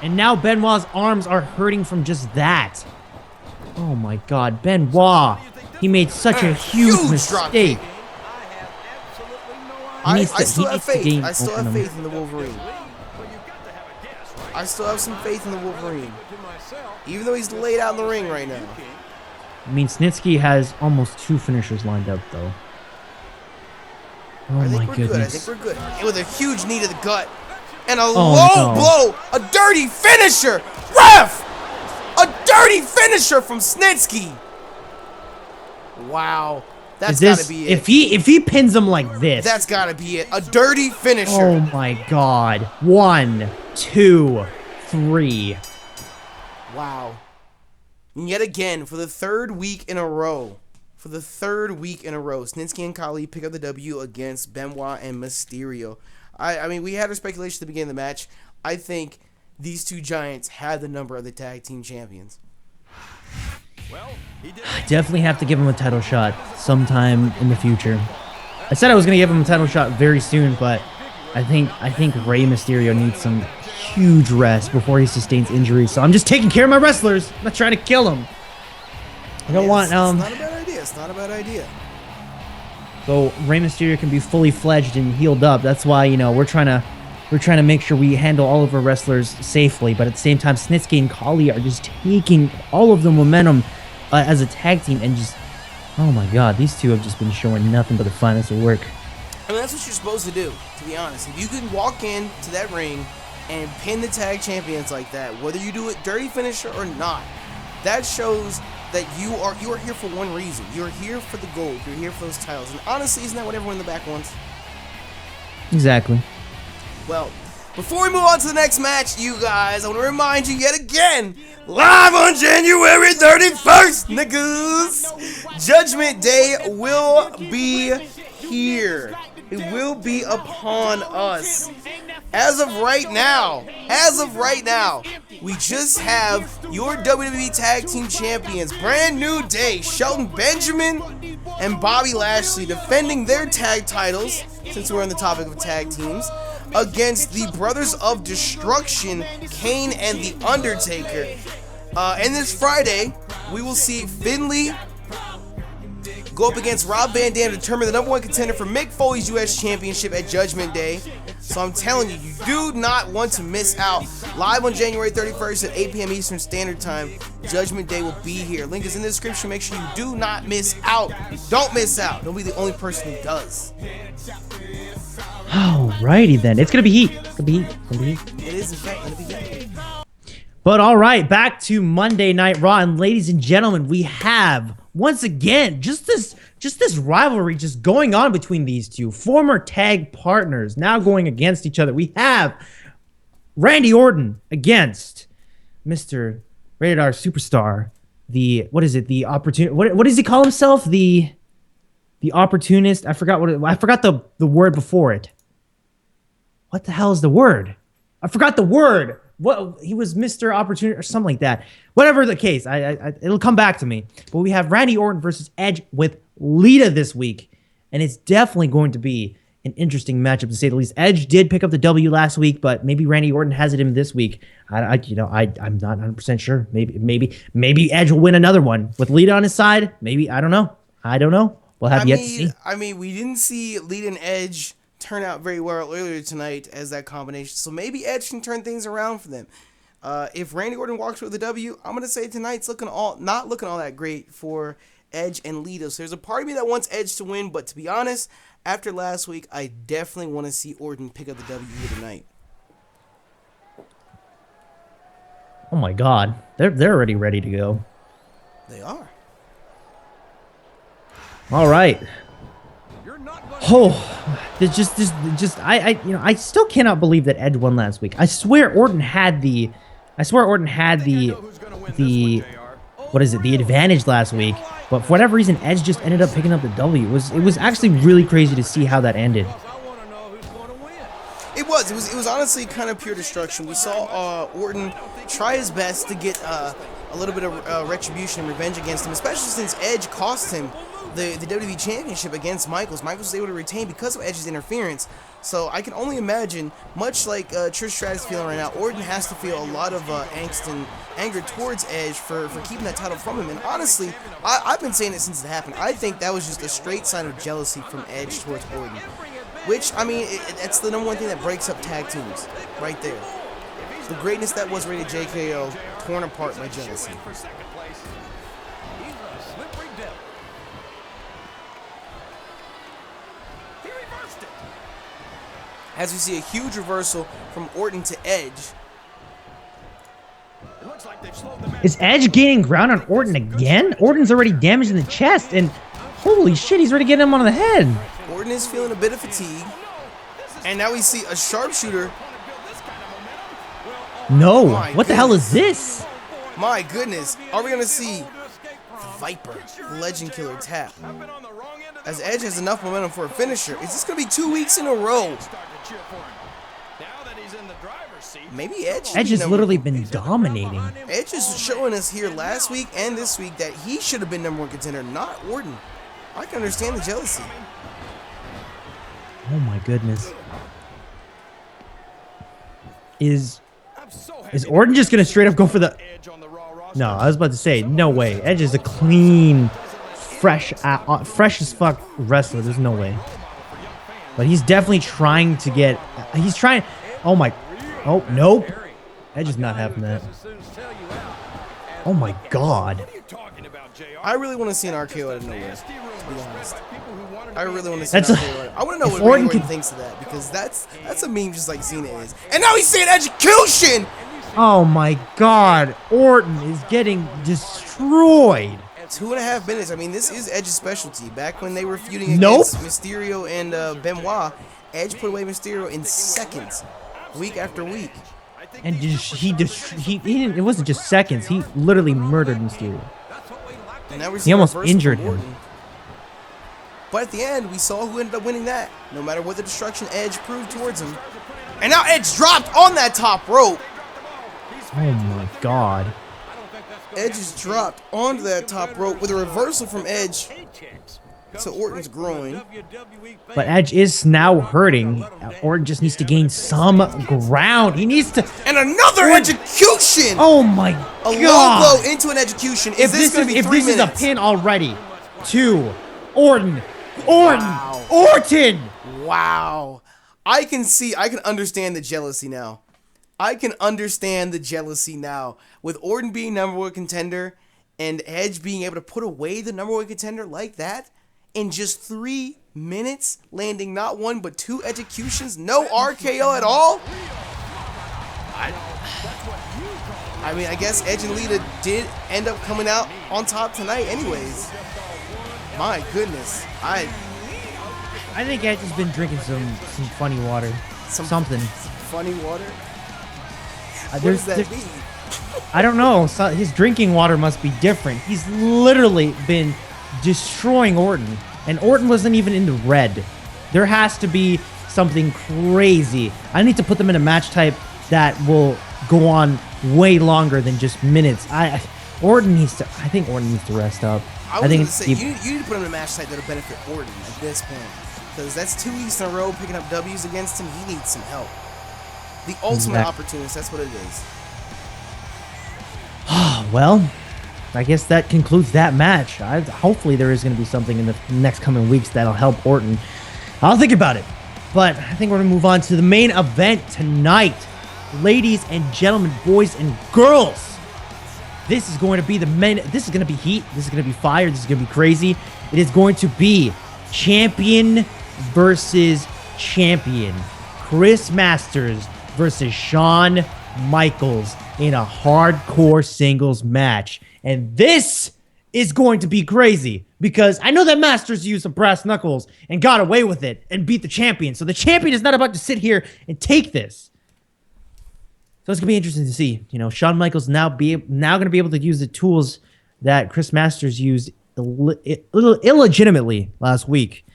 And now Benoit's arms are hurting from just that. Oh my God, Benoit. He made such a huge drop mistake. kick. He I needs to- still he have needs to faith. gain I still have momentum. faith in the Wolverine. I still have some faith in the Wolverine. Even though he's laid out in the ring right now. I mean, Snitsky has almost 2 finishers lined up, though. Oh I my think we're good. I goodness. think we're good. And with a huge knee to the gut. And a Oh, low no. blow. A dirty finisher. Ref! A dirty finisher from Snitsky. Wow. That's Is this, gotta be it. if he pins him like this. That's gotta be it. A dirty finisher. Oh my God. 1, 2, 3. Wow. And yet again, for the 3rd week in a row. Snitsky and Kali pick up the W against Benoit and Mysterio. I mean, we had our speculation at the beginning of the match. I think these 2 giants had the number of the tag team champions. I definitely have to give him a title shot sometime in the future. I said I was going to give him a title shot very soon, but I think Rey Mysterio needs some huge rest before he sustains injuries. So I'm just taking care of my wrestlers. I'm not trying to kill them. I don't want It's not a bad idea. It's not a bad idea. so Rey Mysterio can be fully fledged and healed up. That's why, you know, we're trying to make sure we handle all of our wrestlers safely, but at the same time, Snitsky and Kali are just taking all of the momentum as a tag team, and just, oh my God, these 2 have just been showing nothing but the finest of work. I mean, that's what you're supposed to do, to be honest. If you can walk into that ring and pin the tag champions like that, whether you do it dirty finisher or not, that shows that you are here for one reason. You're here for the gold. You're here for those titles. And honestly, isn't that what everyone in the back wants? Exactly. Well, before we move on to the next match, you guys, I want to remind you yet again, live on January 31st, niggas, Judgment Day will be here. It will be upon us. As of right now, we just have your WWE Tag Team Champions, brand new day, Shelton Benjamin and Bobby Lashley, defending their tag titles, since we're on the topic of tag teams, against the Brothers of Destruction, Kane and The Undertaker. And this Friday, we will see Finlay go up against Rob Van Dam to determine the #1 contender for Mick Foley's U.S. Championship at Judgment Day. So I'm telling you, you do not want to miss out. Live on January 31st at 8 p.m. Eastern Standard Time, Judgment Day will be here. Link is in the description. Make sure you do not miss out. Don't miss out. Don't be the only person who does. Alrighty then. It's gonna be heat. It's gonna be heat. It's gonna be heat. It is, in fact, going to be good. But all right, back to Monday Night Raw, and ladies and gentlemen, we have once again just this rivalry just going on between these 2 former tag partners now going against each other. We have Randy Orton against Mr. Rated R Superstar. The the opportunity. What does he call himself? The opportunist. I forgot the word before it. What the hell is the word? I forgot the word. What, he was Mr. Opportunity or something like that. Whatever the case, it'll come back to me. But we have Randy Orton versus Edge with Lita this week, and it's definitely going to be an interesting matchup to say the least. Edge did pick up the W last week, but maybe Randy Orton has it in this week. I'm not 100% sure. Maybe Edge will win another one with Lita on his side. Maybe, I don't know. We'll have yet to see. I mean, we didn't see Lita and Edge turn out very well earlier tonight as that combination. So maybe Edge can turn things around for them. If Randy Orton walks with a W, I'm gonna say tonight's not looking all that great for Edge and Lita. So there's a part of me that wants Edge to win, but to be honest, after last week, I definitely want to see Orton pick up the W here tonight. Oh my God, they're already ready to go. They are. All right. You're not gonna Oh, there's just I still cannot believe that Edge won last week. I swear Orton had the what is it? The advantage last week. But for whatever reason, Edge just ended up picking up the W. It was actually really crazy to see how that ended. I want to know who's going to win. It was honestly kind of pure destruction. We saw Orton try his best to get a little bit of retribution and revenge against him, especially since Edge cost him the WWE Championship against Michaels. Michaels was able to retain because of Edge's interference. So I can only imagine, much like Trish Stratus feeling right now, Orton has to feel a lot of angst and anger towards Edge for keeping that title from him. And honestly, I've been saying it since it happened. I think that was just a straight sign of jealousy from Edge towards Orton. Which, I mean, that's the number one thing that breaks up tag teams, right there. The greatness that was rated JKO, torn apart by jealousy. For second place. He's a slippery devil. He reversed it. As we see a huge reversal from Orton to Edge. It looks like they've slowed the match. Is Edge gaining ground on Orton again? Orton's already damaged in the chest, and holy shit, he's already getting him on the head. Orton is feeling a bit of fatigue. And now we see a sharpshooter. No, My what the hell goodness. is this? My goodness. Are we going to see Viper, Legend Killer tap? As Edge has enough momentum for a finisher. Is this going to be 2 weeks in a row? Maybe Edge. Edge has literally been dominating. Edge is showing us here last week and this week that he should have been #1 contender, not Orton. I can understand the jealousy. Oh my goodness. Is Orton just gonna straight up go for the... No, I was about to say, no way. Edge is a clean, fresh as fuck wrestler. There's no way. But he's definitely trying to get... He's trying... Oh my... Oh, nope. Edge is not having that. Oh my god. I really want to see an RKO out of nowhere, to be honest. I really want to see That's an a- RKO. I want to know if what Orton Orton could- thinks of that, because that's a meme just like Cena is. And now he's saying execution! Oh my god. Orton is getting destroyed. 2.5 minutes. I mean, this is Edge's specialty. Back when they were feuding Nope. against Mysterio and Benoit, Edge put away Mysterio in seconds, week after week. And he didn't, it wasn't just seconds. He literally murdered Mysterio. And now we're He seeing almost reversal injured from him. Orton. But at the end, we saw who ended up winning that. No matter what the destruction Edge proved towards him. And now Edge dropped on that top rope. Oh my god. Edge is dropped onto that top rope with a reversal from Edge to Orton's groin. But Edge is now hurting. Orton just needs to gain some ground. He needs to... And another execution! Oh my A low god. blow into an execution. If Is this going to be 3 is minutes? a pin already. 2. Orton. Wow. Orton. Wow. I can understand the jealousy now. I can understand the jealousy now. With Orton being #1 contender and Edge being able to put away the #1 contender like that in just 3 minutes, landing not 1 but 2 executions, no RKO at all. I mean, I guess Edge and Lita did end up coming out on top tonight anyways. My goodness. I think Edge has been drinking some funny water. Something. Funny water? What There's- does that there's- mean? I don't know. His drinking water must be different. He's literally been destroying Orton. And Orton wasn't even in the red. There has to be something crazy. I need to put them in a match type that will go on way longer than just minutes. I think Orton needs to rest up. I was going to say, you need to put him in a match type that'll benefit Orton at this point. Because that's 2 weeks in a row picking up W's against him. He needs some help. The ultimate opportunist, that's what it is. Well, I guess that concludes that match. Hopefully there is going to be something in the next coming weeks that'll help Orton. I'll think about it. But I think we're going to move on to the main event tonight. Ladies and gentlemen, boys and girls. This is going to be this is going to be heat. This is going to be fire. This is going to be crazy. It is going to be champion versus champion. Chris Masters versus Shawn Michaels in a hardcore singles match. And this is going to be crazy because I know that Masters used some brass knuckles and got away with it and beat the champion. So the champion is not about to sit here and take this. So it's gonna be interesting to see. You know, Shawn Michaels now gonna be able to use the tools that Chris Masters used illegitimately last week,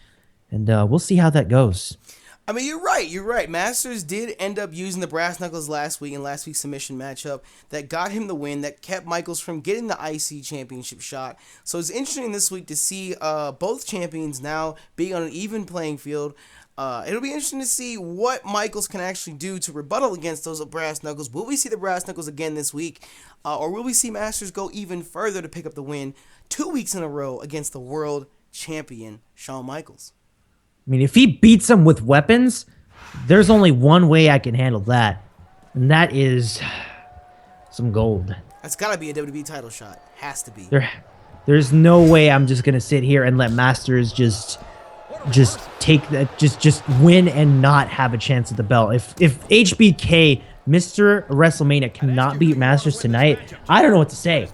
and we'll see how that goes. I mean, you're right. You're right. Masters did end up using the brass knuckles last week in last week's submission matchup that got him the win, that kept Michaels from getting the IC championship shot. So it's interesting this week to see both champions now being on an even playing field. It'll be interesting to see what Michaels can actually do to rebuttal against those brass knuckles. Will we see the brass knuckles again this week? Or will we see Masters go even further to pick up the win 2 weeks in a row against the world champion, Shawn Michaels? I mean, if he beats him with weapons, there's only one way I can handle that, and that is some gold. That's got to be a WWE title shot. Has to be. There's no way I'm just gonna sit here and let Masters just take that, just win and not have a chance at the belt. If HBK, Mr. WrestleMania, cannot beat Masters tonight, I don't know what to say.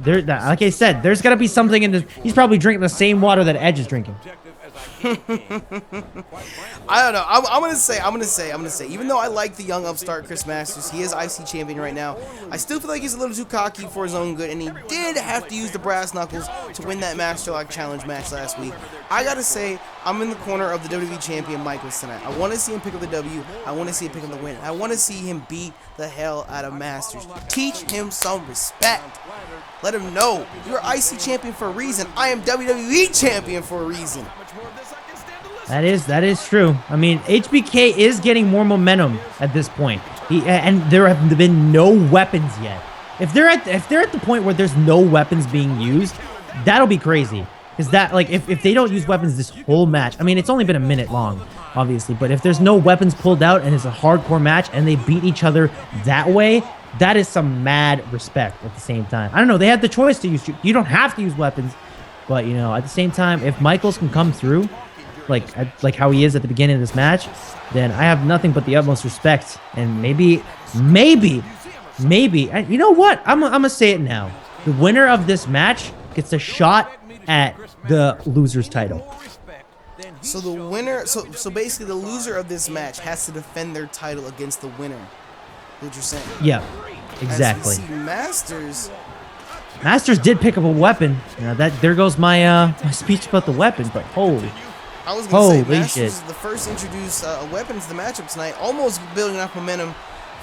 Like I said, there's gotta be something in this. He's probably drinking the same water that Edge is drinking. I don't know. I'm gonna say. Even though I like the young upstart Chris Masters, he is IC champion right now. I still feel like he's a little too cocky for his own good, and he did have to use the brass knuckles to win that Master Lock Challenge match last week. I gotta say, I'm in the corner of the WWE champion Michaels tonight. I want to see him pick up the W. I want to see him pick up the win. I want to see him beat the hell out of Masters. Teach him some respect. Let him know you're IC champion for a reason. I am WWE champion for a reason. That is true. I mean, HBK is getting more momentum at this point. And there have been no weapons yet. If they're at the point where there's no weapons being used, that'll be crazy. Because that, like, if they don't use weapons this whole match, I mean, it's only been a minute long, obviously, but if there's no weapons pulled out and it's a hardcore match and they beat each other that way, that is some mad respect at the same time. I don't know. They had the choice to use. You don't have to use weapons, but you know, at the same time, if Michaels can come through, like how he is at the beginning of this match, then I have nothing but the utmost respect. And maybe, you know what? I'm gonna say it now. The winner of this match gets a shot at the loser's title. So the winner, so basically the loser of this match has to defend their title against the winner. What you're saying? Yeah, exactly. As we see Masters did pick up a weapon. Now there goes my my speech about the weapon, but holy. I was gonna say, Masters shit. is the first to introduce a weapon to the matchup tonight, almost building enough momentum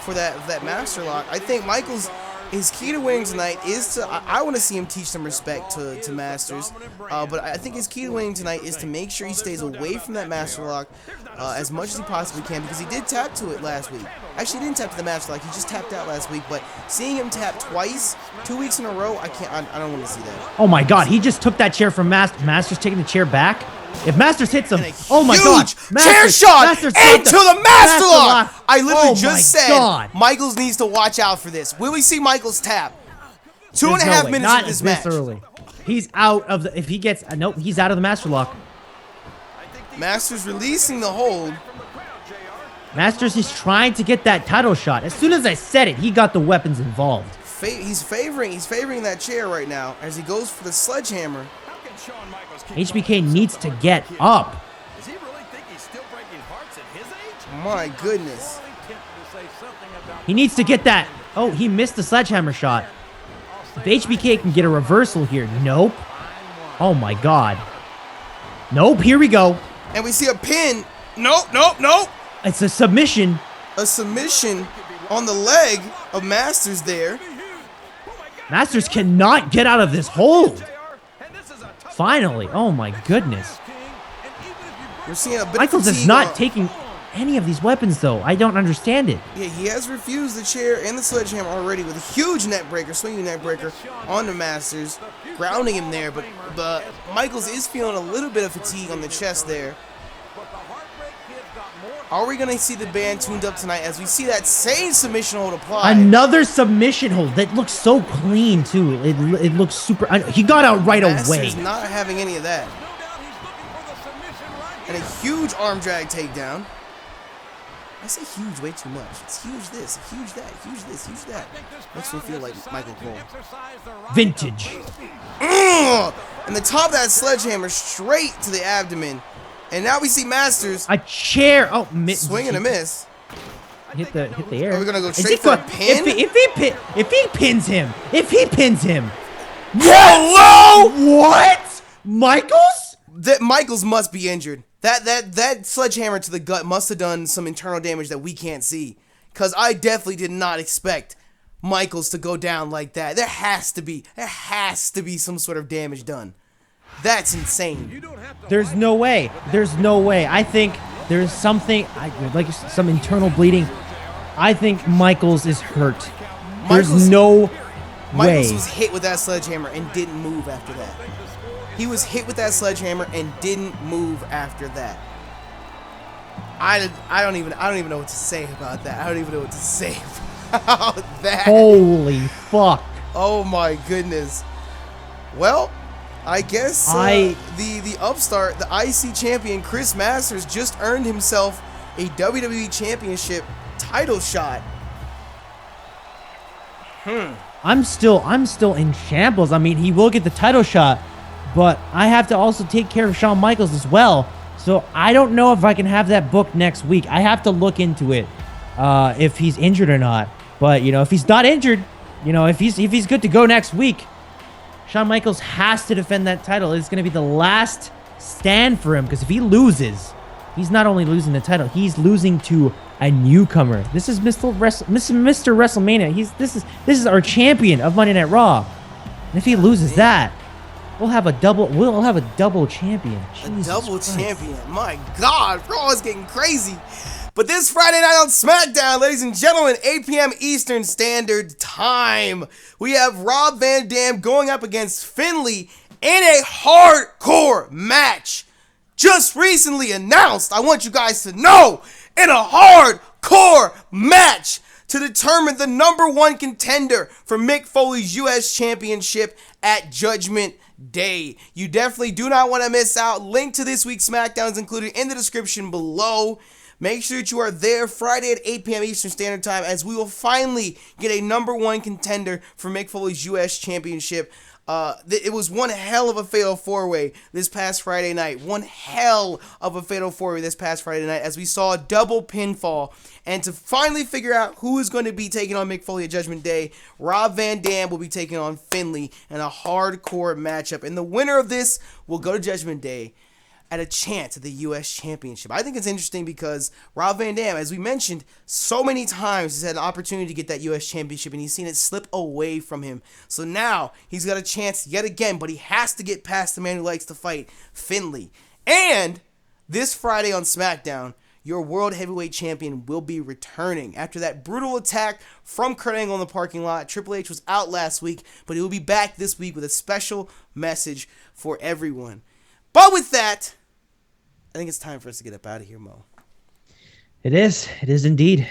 for that Master Lock. I think Michaels, his key to winning tonight is to, I want to see him teach some respect to Masters, but I think his key to winning tonight is to make sure he stays away from that Master Lock as much as he possibly can, because he did tap to it last week. Actually, he didn't tap to the Master Lock, he just tapped out last week, but seeing him tap twice, 2 weeks in a row, I don't want to see that. Oh my god, he just took that chair from Masters taking the chair back. If Masters hits him, oh my god, chair shot into the Master Lock. I literally just said Michaels needs to watch out for this. Will we see Michaels tap? 2.5 minutes of this match. Early. He's out of the, if he gets, nope, he's out of the Master Lock. Masters releasing the hold. Masters is trying to get that title shot. As soon as I said it, he got the weapons involved. He's favoring that chair right now as he goes for the sledgehammer. HBK needs to get up. Does he really think he's still breaking hearts at his age? My goodness. He needs to get that. Oh, he missed the sledgehammer shot. If HBK can get a reversal here. Nope. Oh my god. Nope, here we go. And we see a pin. Nope, nope, nope. It's a submission. A submission on the leg of Masters there. Masters cannot get out of this hold. Finally. Oh my goodness. We're seeing a bit Michaels of is not taking any of these weapons though. I don't understand it. Yeah, he has refused the chair and the sledgehammer already with a huge neck breaker, swinging neck breaker on the Masters, grounding him there. But Michaels is feeling a little bit of fatigue on the chest there. Are we going to see the band tuned up tonight as we see that same submission hold apply? Another submission hold that looks so clean too. It looks super. He got out right away. Masters not having any of that. And a huge arm drag takedown. I say huge way too much. It's huge this, huge that, huge this, huge that. Makes me feel like Michael Cole. Vintage. And the top of that sledgehammer straight to the abdomen. And now we see Masters A chair. Oh, swing and a miss. Hit the air. Are we gonna go Is he straight for a go- pin? If he pins him. Hello! What? Michaels? That Michaels must be injured. That sledgehammer to the gut must have done some internal damage that we can't see. Cause I definitely did not expect Michaels to go down like that. There has to be some sort of damage done. That's insane. There's no way. I think there's something like some internal bleeding. I think Michaels is hurt. There's no Michaels way. was hit with that sledgehammer and didn't move after that. He was hit with that sledgehammer and didn't move after that. I don't even know what to say about that. I don't even know what to say about that. Holy fuck. Oh my goodness. Well, I guess the upstart, the IC champion Chris Masters just earned himself a WWE Championship title shot. I'm still in shambles. I mean, he will get the title shot, but I have to also take care of Shawn Michaels as well. So I don't know if I can have that booked next week. I have to look into it, if he's injured or not. But if he's not injured, if he's good to go next week, Shawn Michaels has to defend that title. It's going to be the last stand for him, because if he loses, he's not only losing the title, he's losing to a newcomer. This is Mr. WrestleMania. This is our champion of Monday Night Raw. And if he loses that, we'll have a double champion. Jesus A double Christ. champion. My God, Raw is getting crazy. But this Friday night on SmackDown, ladies and gentlemen, 8 p.m. Eastern Standard Time, we have Rob Van Dam going up against Finlay in a hardcore match. Just recently announced, I want you guys to know, in a hardcore match to determine the #1 contender for Mick Foley's U.S. Championship at Judgment Day. You definitely do not want to miss out. Link to this week's SmackDown is included in the description below. Make sure that you are there Friday at 8 p.m. Eastern Standard Time, as we will finally get a #1 contender for Mick Foley's U.S. Championship. It was one hell of a fatal four-way this past Friday night. One hell of a fatal four-way this past Friday night, as we saw a double pinfall. And to finally figure out who is going to be taking on Mick Foley at Judgment Day, Rob Van Dam will be taking on Finlay in a hardcore matchup. And the winner of this will go to Judgment Day at a chance at the U.S. Championship. I think it's interesting because Rob Van Dam, as we mentioned, so many times has had an opportunity to get that U.S. Championship, and he's seen it slip away from him. So now he's got a chance yet again, but he has to get past the man who likes to fight, Finlay. And this Friday on SmackDown, your World Heavyweight Champion will be returning after that brutal attack from Kurt Angle in the parking lot. Triple H was out last week, but he will be back this week with a special message for everyone. But with that, I think it's time for us to get up out of here, Mo. It is indeed.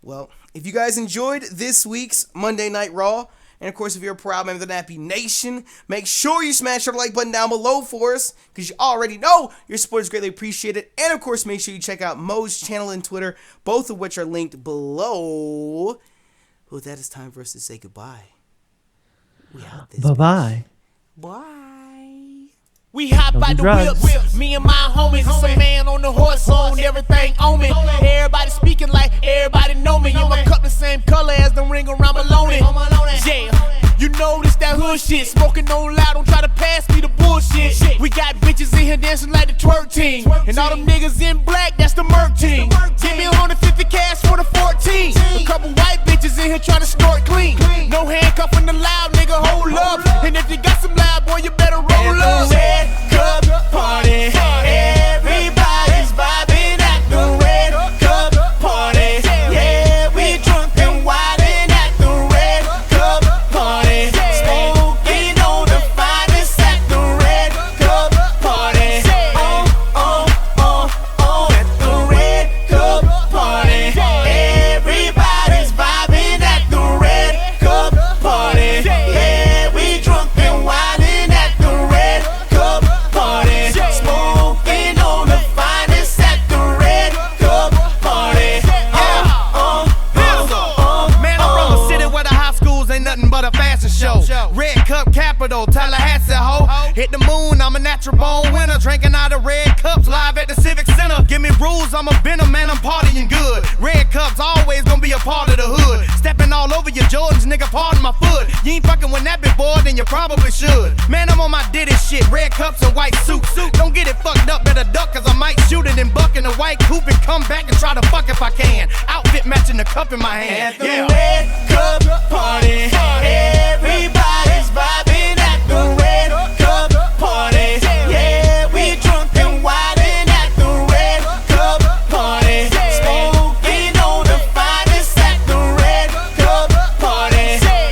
Well, if you guys enjoyed this week's Monday Night Raw, and of course if you're a proud member of the Nappy Nation, make sure you smash that like button down below for us, because you already know your support is greatly appreciated. And of course, make sure you check out Mo's channel and Twitter, both of which are linked below. But with that, it's time for us to say goodbye. We out this Bye-bye. Bye. We hop Don't out do the drugs. whip, me and my homies. It's a man on the horse, on everything on me. Everybody speaking like everybody know me. In my cup the same color as the ring around Maloney. Yeah, you know this that hood shit. Smoking on loud, don't try to pass me the bullshit. We got bitches in here dancing like the twerk team. And all them niggas in black, that's the Merc team. Give me 150 cash for the 14. A couple white bitches in here trying to snort clean. No handcuffing the loud, nigga, hold up. And if you got some loud, boy, you better roll up. Red cup party, everybody's vibing at the red cup party. Yeah, we drunk and wildin' at the red cup party. Smoking on the finest at the red cup party. At the red cup party. Everybody's vibing at the red cup party. Yeah, we drunk I'm a venom, man, I'm partying good. Red cups always gonna be a part of the hood. Stepping all over your Jordans, nigga, pardon my foot. You ain't fucking with that big boy, then you probably should. Man, I'm on my Diddy shit, red cups and white suit. Don't get it fucked up, better duck, cause I might shoot it and buck in a white coupe and come back and try to fuck if I can. Outfit matching the cup in my hand. At the red cup party, everybody's vibing at the red cup party. Yeah, we drunk and wildin' at the red cup party. Smoking on the finest at the red cup party. At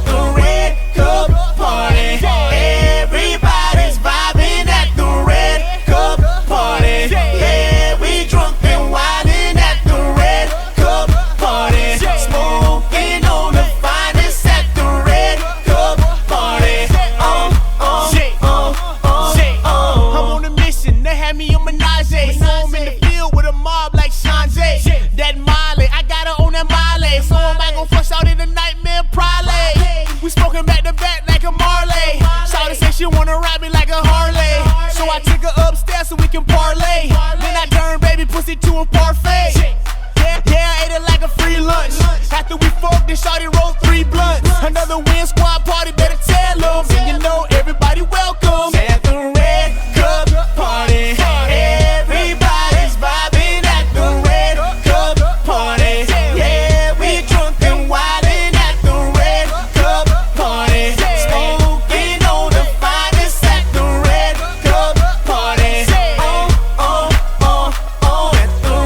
the red cup party. Everybody's vibing at the red cup party. Yeah, we drunk and wildin' at the red cup party. Smoking on the finest at the red cup party. I'm on a mission, they had me on Menage. So I'm in the field with a mob like Sanjay. That Miley, I got her on that Miley. So am I gon' flush out in the nightmare probably. We smoking back to back like a Marley. Shawty said she wanna ride me like a Harley. So I took her upstairs so we can parlay. Then I turned baby pussy to a parfait. Yeah, I ate it like a free lunch. After we fucked, then shawty rolled 3 blunts. Another win squad party, better tell them. And you know everybody welcome at the red cup party. Everybody's vibing at the red cup party. Yeah, we drunk and wildin' at the red cup party. Smoking on the finest at the red cup party. At the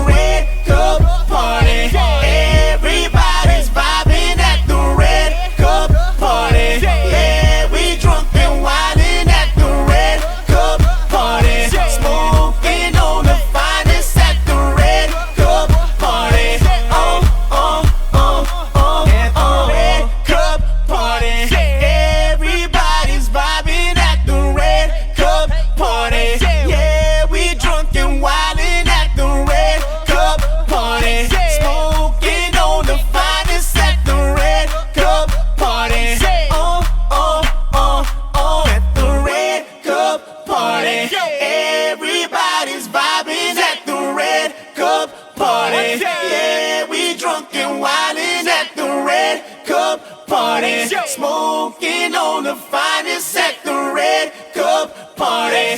red cup party. Everybody's vibing at the red cup party. Yeah, we drunk and wildin' at the red cup party. Smoking on the finest at the red cup party. At the red cup party. Everybody's vibing at the red cup party. Yeah, we drunk and wildin' at the red cup party. Smoking on the finest at the red cup party. At the red cup party. Everybody's vibing at the red cup party. Yeah, we drunk and wildin' at the red cup party. Smoking on the finest at the red cup party.